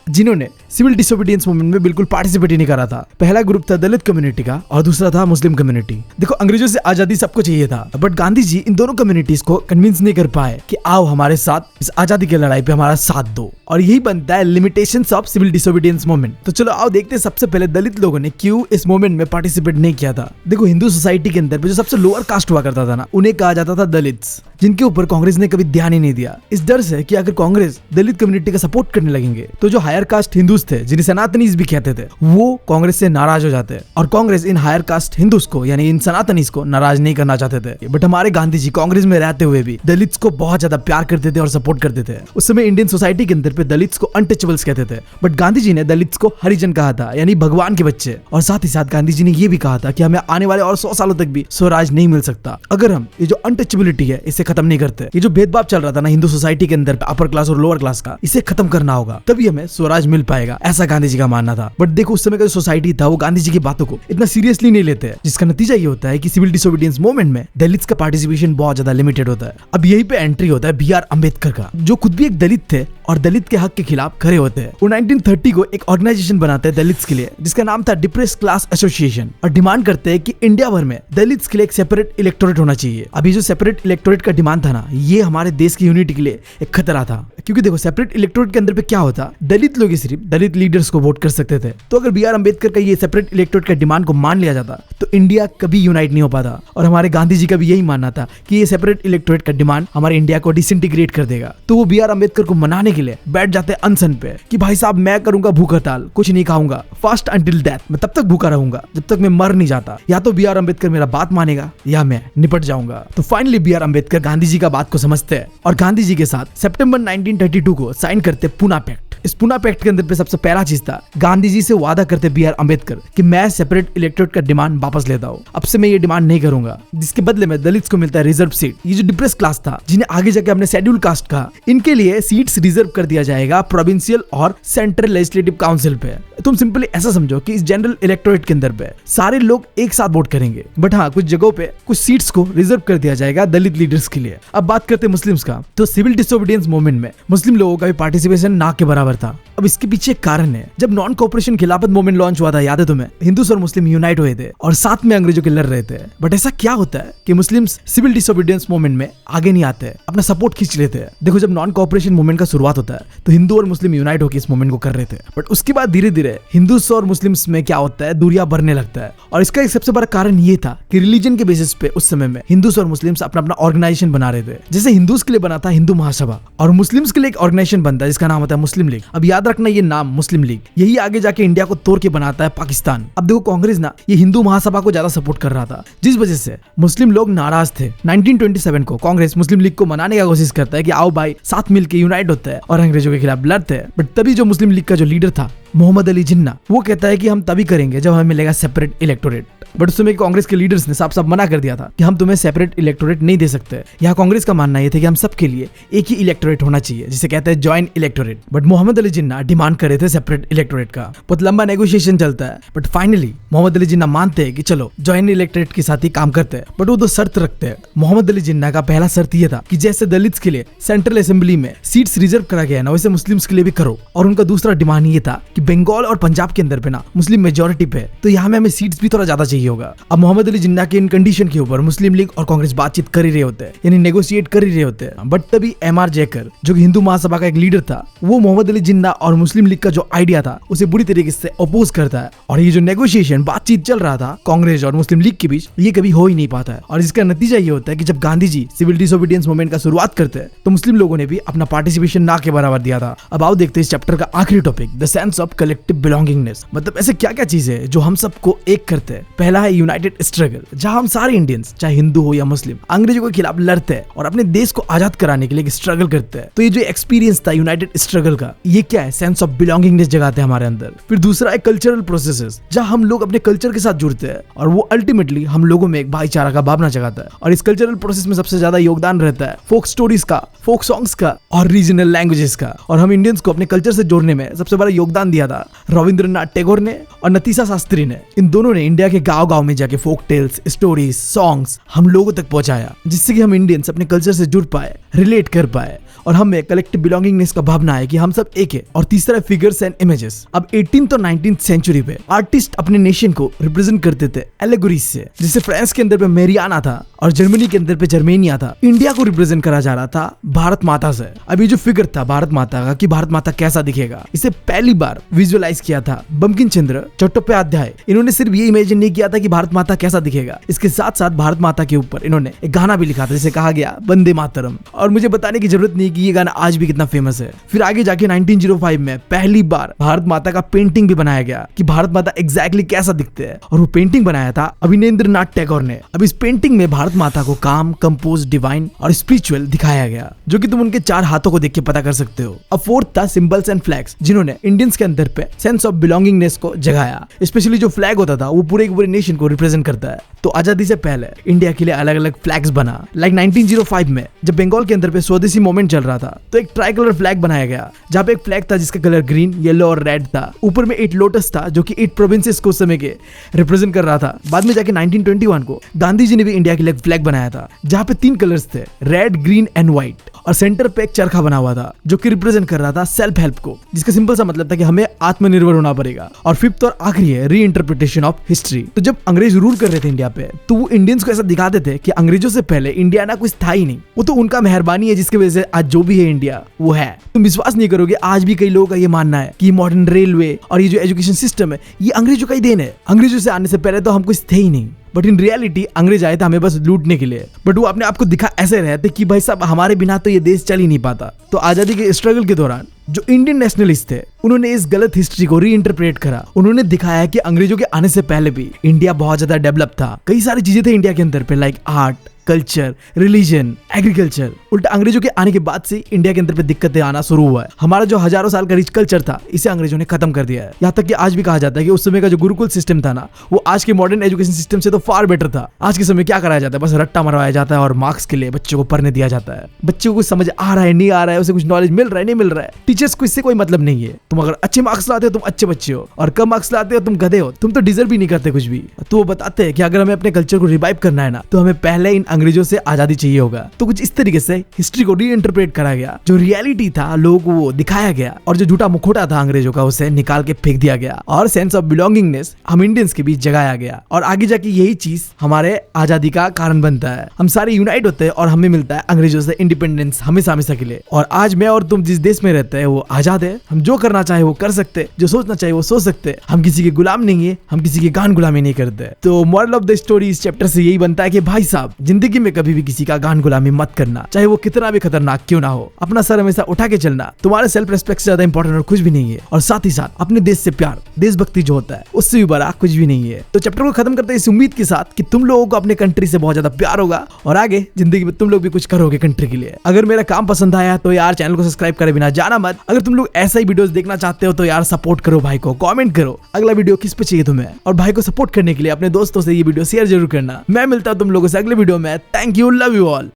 जिन्होंने सिविल डिसोबीडियंस मूवमेंट में बिल्कुल पार्टिसिपेट ही नहीं करा था। पहला ग्रुप था दलित कम्युनिटी का और दूसरा था मुस्लिम कम्युनिटी। देखो अंग्रेजों से आजादी सबको चाहिए था, बट गांधी जी इन दोनों कम्युनिटीज को कन्विंस नहीं कर पाए कि आओ हमारे साथ इस आजादी की लड़ाई पे हमारा साथ दो, और यही बनता है limitations of civil disobedience movement. तो चलो आओ देखते हैं सबसे पहले दलित लोगों ने क्यों इस मूवमेंट में पार्टिसिपेट नहीं किया था। देखो हिंदू सोसाइटी के अंदर जो सबसे लोअर कास्ट हुआ करता था ना, उन्हें कहा जाता था दलित्स, जिनके ऊपर कांग्रेस ने कभी ध्यान ही नहीं दिया, इस डर से कि अगर कांग्रेस दलित कम्युनिटी का सपोर्ट करने लगेंगे तो जो हायर कास्ट हिंदूज थे, जिन्हें सनातनीज भी कहते थे, वो कांग्रेस से नाराज हो जाते। और कांग्रेस इन हायर कास्ट हिंदूज को यानी इन सनातनीज को नाराज नहीं करना चाहते थे। बट हमारे गांधी जी कांग्रेस में रहते हुए भी दलित्स को बहुत ज्यादा प्यार करते थे और सपोर्ट करते थे। उस समय इंडियन सोसाइटी के अंदर पे दलित्स को अनटचेबल्स कहते थे, बट गांधी जी ने दलित्स को हरिजन कहा था, यानी भगवान के बच्चे। और साथ ही साथ गांधी जी ने यह भी कहा था कि हमें आने वाले और 100 सालों तक भी स्वराज नहीं मिल सकता अगर हम ये जो अनटचेबिलिटी है इसे खत्म नहीं करते। ये जो भेदभाव चल रहा था ना हिंदू सोसाइटी के अंदर अपर क्लास और लोअर क्लास का, इसे खत्म करना होगा, तभी हमें स्वराज मिल पाएगा, ऐसा गांधी जी का मानना था। बट देखो उस समय का जो सोसाइटी था वो गांधी जी की बातों को इतना सीरियसली नहीं लेते, जिसका नतीजा ये होता है कि सिविल डिसोबीडियंस मूवमेंट में दलित्स का पार्टिसिपेशन बहुत ज्यादा लिमिटेड होता है। अब यहीं पे एंट्री होता है बी आर अम्बेडकर का, जो खुद भी एक दलित थे और दलित के हक के खिलाफ खड़े होते हैं। वो 1930 को एक ऑर्गेनाइजेशन बनाते हैं दलित्स के लिए, जिसका नाम था डिप्रेस क्लास एसोसिएशन, और डिमांड करते हैं कि इंडिया भर में दलित्स के लिए एक सेपरेट इलेक्टोरेट होना चाहिए। अभी जो सेपरेट इलेक्टोरेट का डिमांड था ना, ये हमारे देश की यूनिटी के लिए एक खतरा था, क्योंकि देखो सेपरेट इलेक्टोरेट के अंदर पे क्या होता, दलित लोग ही सिर्फ दलित लीडर्स को वोट कर सकते थे। तो अगर बी आर अम्बेडकर का ये सेपरेट इलेक्टोरेट का डिमांड को मान लिया जाता तो इंडिया कभी यूनाइट नहीं हो पाता। और हमारे गांधी जी का भी यही मानना था कि ये सेपरेट इलेक्टोरेट का डिमांड हमारे इंडिया को डिसइंटीग्रेट कर देगा। तो वो बी आर अम्बेडकर को मनाने के लिए बैठ जाते अनशन पे कि भाई साहब मैं करूंगा भूख हड़ताल, कुछ नहीं खाऊंगा, फास्ट अंटिल डेथ, मैं तब तक भूखा रहूंगा जब तक मैं मर नहीं जाता। या तो बी आर अम्बेडकर मेरा बात मानेगा या मैं निपट जाऊंगा। तो finally B R Ambedkar Gandhi ji का बात को समझते हैं और गांधी जी के साथ सितंबर 1932 को साइन करते पूना पैक्ट। इस पूना पैक्ट के अंदर पे सबसे पहला चीज था, गांधी जी से वादा करते बी आर अम्बेडकर कि मैं सेपरेट इलेक्टोरेट का डिमांड वापस लेता हूँ, अब से मैं ये डिमांड नहीं करूंगा, जिसके बदले में दलित्स को मिलता है रिजर्व सीट। ये जो डिप्रेस क्लास था, जिन्हें आगे जाके हमने शेड्यूल कास्ट कहा, इनके लिए सीट्स रिजर्व कर दिया जाएगा प्रोविंशियल और सेंट्रल लेजिस्लेटिव काउंसिल पे। तुम सिंपली ऐसा समझो कि इस जनरल इलेक्टोरेट के अंदर पे सारे लोग एक साथ वोट करेंगे, बट हाँ कुछ जगहों पे कुछ सीट्स को रिजर्व कर दिया जाएगा दलित लीडर्स के लिए। अब बात करते हैं मुस्लिम्स का, तो सिविल डिसोबीडियंस मूवमेंट में मुस्लिम लोगों का भी पार्टिसिपेशन ना के बराबर था। अब इसके पीछे एक कारण है, जब नॉन कोऑपरेशन खिलाफत मूवमेंट लॉन्च हुआ था, याद है तुम्हें, हिंदूस और मुस्लिम यूनाइट हुए थे और साथ में अंग्रेजों के लड़ रहे थे। बट ऐसा क्या होता है कि मुस्लिम्स सिविल डिसोबीडियंस मूवमेंट में आगे नहीं आते, अपना सपोर्ट खींच लेते हैं। देखो जब नॉन कोऑपरेशन मूवमेंट का शुरुआत होता है तो हिंदू और मुस्लिम यूनाइट होकर इस मूवमेंट को कर रहे थे, बट उसके बाद धीरे धीरे हिंदूस और मुस्लिम्स में क्या होता है, दूरियां बढ़ने लगता है। और इसका एक सबसे बड़ा कारण ये था कि रिलीजन के बेसिस पे उस समय में हिंदूस और मुस्लिम्स अपना अपना ऑर्गेनाइजेशन बना रहे थे। जैसे हिंदूस के लिए बना था हिंदू महासभा और मुस्लिम्स के लिए एक ऑर्गेनाइजेशन बनता है जिसका नाम होता है मुस्लिम लीग। अब याद रखना ये नाम मुस्लिम लीग, यही आगे जाके इंडिया को तोड़ के बनाता है पाकिस्तान। अब देखो कांग्रेस ना ये हिंदू महासभा को ज्यादा सपोर्ट कर रहा था, जिस वजह से मुस्लिम लोग नाराज थे। 1927 को कांग्रेस मुस्लिम लीग को मनाने का कोशिश करता है कि आओ भाई साथ मिलकर यूनाइट होते हैं और अंग्रेजों के खिलाफ लड़ते हैं। बट तभी जो मुस्लिम लीग का जो लीडर था मोहम्मद अली जिन्ना, वो कहता है कि हम तभी करेंगे जब हमें मिलेगा सेपरेट इलेक्टोरेट। बट उस समय कांग्रेस के लीडर्स ने साफ साफ मना कर दिया था कि हम तुम्हें सेपरेट इलेक्टोरेट नहीं दे सकते। यहाँ कांग्रेस का मानना यह था कि हम सबके लिए एक ही इलेक्टोरेट होना चाहिए, जिसे कहते हैं joint electorate. But Mohammad Ali Jinnah demand कर रहे थे सेपरेट इलेक्टोरेट का। बहुत लंबा नेगोशिएशन चलता है, बट फाइनली मोहम्मद अली जिन्ना मानते हैं कि चलो जॉइंट इलेक्टोरेट के साथ ही काम करते हैं। बट वो दो शर्त रखते हैं। मोहम्मद अली जिन्ना का पहला शर्त यह था कि जैसे दलित्स के लिए सेंट्रल असेंबली में सीट्स रिजर्व करा गया ना, वैसे मुस्लिम्स के लिए भी करो। और उनका दूसरा डिमांड ये था कि बंगाल और पंजाब के अंदर पे ना मुस्लिम मेजोरिटी पे, तो यहाँ में हमें सीट्स भी थोड़ा ज्यादा चाहिए होगा। अब मोहम्मद अली जिन्ना के इन कंडीशन के ऊपर मुस्लिम लीग और कांग्रेस बातचीत कर ही रहे होते हैं यानी नेगोशिएट कर ही रहे होते हैं। बट तभी एमआर जैकर, जो कि हिंदू महासभा का एक लीडर था, वो मोहम्मद अली जिन्ना और मुस्लिम लीग का जो आइडिया था उसे बुरी तरीके से अपोज करता है। और ये जो नेगोशिएशन बातचीत चल रहा था कांग्रेस और मुस्लिम लीग के बीच, ये कभी हो ही नहीं पाता है। और इसका नतीजा ये होता है कि जब Gandhi ji civil disobedience movement का शुरुआत करते हैं तो मुस्लिम लोगों ने भी अपना पार्टिसिपेशन ना के बराबर दिया था। अब आओ देखते हैं इस चैप्टर का आखिरी topic, the sense of collective belongingness. मतलब ऐसे क्या क्या चीजें हैं जो हम सबको एक करते हैं। पहला है यूनाइटेड स्ट्रगल, जहां हम सारे इंडियंस, चाहे हिंदू हो या मुस्लिम, अंग्रेजों के खिलाफ लड़ते हैं और अपने देश को आजाद कराने के लिए स्ट्रगल करते हैं। तो ये जो एक्सपीरियंस था यूनाइटेड स्ट्रगल का, ये क्या है, सेंस ऑफ बिलोंगिंगनेस जगाते हैं हमारे अंदर। फिर दूसरा है कल्चरल प्रोसेसेस, जहां हम लोग अपने कल्चर के साथ जुड़ते हैं और वो अल्टीमेटली हम लोगों में एक भाईचारा का भावना जगाता है। और इस कल्चरल प्रोसेस में सबसे ज्यादा योगदान रहता है फोक स्टोरीज का, फोक सॉन्ग्स का और रीजनल लैंग्वेजेस का। और हम इंडियंस को अपने कल्चर से जोड़ने में सबसे बड़ा योगदान दिया था रविंद्रनाथ टैगोर ने और नतीशा शास्त्री ने। इन दोनों ने इंडिया के गांव-गांव में जाके फोक टेल्स, स्टोरीज, सॉन्ग्स हम लोगों तक पहुंचाया, जिससे कि हम इंडियंस अपने कल्चर से जुड़ पाए, रिलेट कर पाए और हमें कलेक्टिव बिलोंगिंगनेस का भावना है कि हम सब एक है। और तीसरा है फिगर्स एंड इमेजेस। अब 18th और 19th सेंचुरी पे आर्टिस्ट अपने नेशन को रिप्रेजेंट करते थे एलेगोरीज से, जिससे फ्रांस के अंदर पे मेरियाना था और जर्मनी के अंदर पे जर्मेनिया था। इंडिया को रिप्रेजेंट करा जा रहा था भारत माता से। अब ये जो फिगर था भारत माता का, कि भारत माता कैसा दिखेगा, इसे पहली बार विजुअलाइज किया था बंकिम चंद्र चट्टोपाध्याय। इन्होंने सिर्फ ये इमेजिन नहीं किया था कि भारत माता कैसा दिखेगा, इसके साथ साथ भारत माता के ऊपर इन्होंने एक गाना भी लिखा था जिसे कहा गया वंदे मातरम। और मुझे बताने की जरूरत नहीं कि ये गाना आज भी कितना फेमस है। फिर आगे जाके 1905 में पहली बार भारत माता का पेंटिंग भी बनाया गया कि भारत माता एग्जैक्टली कैसा दिखते हैं, और वो पेंटिंग बनाया था अविनेंद्रनाथ टैगोर ने। अब इस पेंटिंग में भारत माता को काम, कंपोज, डिवाइन और स्पिरिचुअल दिखाया गया, जो कि तुम उनके 4 हाथों को देख के पता कर सकते हो। अब फोर्थ था सिंबल्स एंड फ्लैग्स, जिन्होंने इंडियंस के अंदर पे सेंस ऑफ बिलोंगिंगनेस को जगाया। स्पेशली जो फ्लैग होता था वो पूरे नेशन को रिप्रेजेंट करता है। तो आजादी से पहले इंडिया के लिए अलग अलग फ्लैग्स बना। लाइक 1905 में जब बंगाल के अंदर पे स्वदेशी मूवमेंट चल रहा था तो एक ट्राई कलर फ्लैग बनाया गया, जहाँ पे एक फ्लैग था जिसका कलर ग्रीन, येलो और रेड था। ऊपर में 8 लोटस था जो कि 8 प्रोविंसेस को उस समय के रिप्रेजेंट कर रहा था। बाद में जाके 1921 को गांधी जी ने भी इंडिया के लिए फ्लैग बनाया था, जहाँ पे 3 कलर्स थे, रेड, ग्रीन एंड व्हाइट। और सेंटर पे एक चरखा बना हुआ था जो कि रिप्रेजेंट कर रहा था सेल्फ हेल्प को, जिसका सिंपल सा मतलब था कि हमें आत्मनिर्भर होना पड़ेगा। और फिफ्थ और आखिरी है री इंटरप्रिटेशन ऑफ हिस्ट्री। तो जब अंग्रेज रूल कर रहे थे इंडिया पे, तो वो इंडियंस को ऐसा दिखाते थे कि अंग्रेजों से पहले इंडिया ना कुछ था ही नहीं, वो तो उनका मेहरबानी है जिसकी वजह से आज जो भी है इंडिया वो है। तुम विश्वास नहीं करोगे, आज भी कई लोगों का ये मानना है कि मॉडर्न रेलवे और ये जो एजुकेशन सिस्टम है ये अंग्रेजों का ही देन है। अंग्रेजों से आने से पहले तो हम कुछ थे ही नहीं। बट इन रियलिटी अंग्रेज आए थे हमें बस लूटने के लिए। बट वो अपने आप को दिखा ऐसे रहे थे कि भाई साहब हमारे बिना तो ये देश चल ही नहीं पाता। तो आजादी के स्ट्रगल के दौरान जो इंडियन नेशनलिस्ट थे उन्होंने इस गलत हिस्ट्री को री इंटरप्रेट करा। उन्होंने दिखाया कि अंग्रेजों के आने से पहले भी इंडिया बहुत ज्यादा डेवलप था। कई सारी चीजें थे इंडिया के अंदर पे, like art, culture, religion, agriculture. उल्टा अंग्रेजों के आने के बाद से इंडिया के अंदर पे दिक्कतें आना शुरू हुआ है। हमारा जो हजारों साल का रिच कल्चर था इसे अंग्रेजों ने खत्म कर दिया है। यहाँ तक कि आज भी कहा जाता है कि उस समय का जो गुरुकुल सिस्टम था ना, वो आज के मॉडर्न एजुकेशन सिस्टम से तो फार बेटर था। आज के समय क्या कराया जाता है, बस रट्टा मरवाया जाता है और मार्क्स के लिए बच्चों को पढ़ने दिया जाता है। बच्चों को कुछ समझ आ रहा है, नहीं आ रहा है, उसे कुछ नॉलेज मिल रहा है, नहीं मिल रहा है, टीचर्स को इससे कोई मतलब नहीं है। तुम अगर अच्छे मार्क्स लाते हो तुम अच्छे बच्चे हो, और कम मार्क्स लाते हो तुम गधे हो, तुम तो डिजर्व ही नहीं करते कुछ भी। तो वो बताते हैं कि अगर हमें अपने कल्चर को रिवाइव करना है ना, तो हमें पहले इन अंग्रेजों से आजादी चाहिए होगा। तो कुछ इस तरीके से हिस्ट्री को री इंटरप्रेट करा गया। जो रियलिटी था लोगों को वो दिखाया गया, और जो झूठा मुखौटा था अंग्रेजों का उसे निकाल के फेंक दिया गया, और सेंस ऑफ बिलोंगिंगनेस हम इंडियंस के बीच जगाया गया। और आगे जाके यही चीज हमारे आजादी का कारण बनता है। हम सारे यूनाइट होते हैं और हमें मिलता है अंग्रेजों से इंडिपेंडेंस हमेशा हमेशा के लिए। और आज मैं और तुम जिस देश में रहते हैं वो आजाद है। हम जो करना चाहे वो कर सकते, जो सोचना चाहे वो सोच सकते। हम किसी के गुलाम नहीं है, हम किसी की गान गुलामी नहीं करते। तो मॉरल ऑफ द स्टोरी इस चैप्टर से यही बनता है कि भाई साहब जिंदगी में कभी भी किसी का गान गुलामी मत करना, चाहे वो कितना भी खतरनाक क्यों ना हो। अपना सर हमेशा उठा के चलना तुम्हारे सेल्फ रिस्पेक्ट से ज्यादा इंपॉर्टेंट और कुछ भी नहीं है। और साथ ही साथ अपने देश से प्यार, देशभक्ति जो होता है उससे भी बड़ा कुछ भी नहीं है। तो चैप्टर को खत्म करते हैं इस उम्मीद के साथ कि तुम लोगों को अपने कंट्री से बहुत ज्यादा प्यार होगा और आगे जिंदगी में तुम लोग भी कुछ करोगे कंट्री के लिए। अगर मेरा काम पसंद आया तो यार चैनल को सब्सक्राइब करे बिना जाना मत। अगर तुम लोग ऐसा ही वीडियोस देखना चाहते हो तो यार सपोर्ट करो भाई को, कमेंट करो अगला वीडियो किस पे चाहिए तुम्हें। और भाई को सपोर्ट करने के लिए अपने दोस्तों से ये वीडियो शेयर जरूर करना। मैं मिलता हूं तुम लोगों से अगले वीडियो में। Thank you, love you all.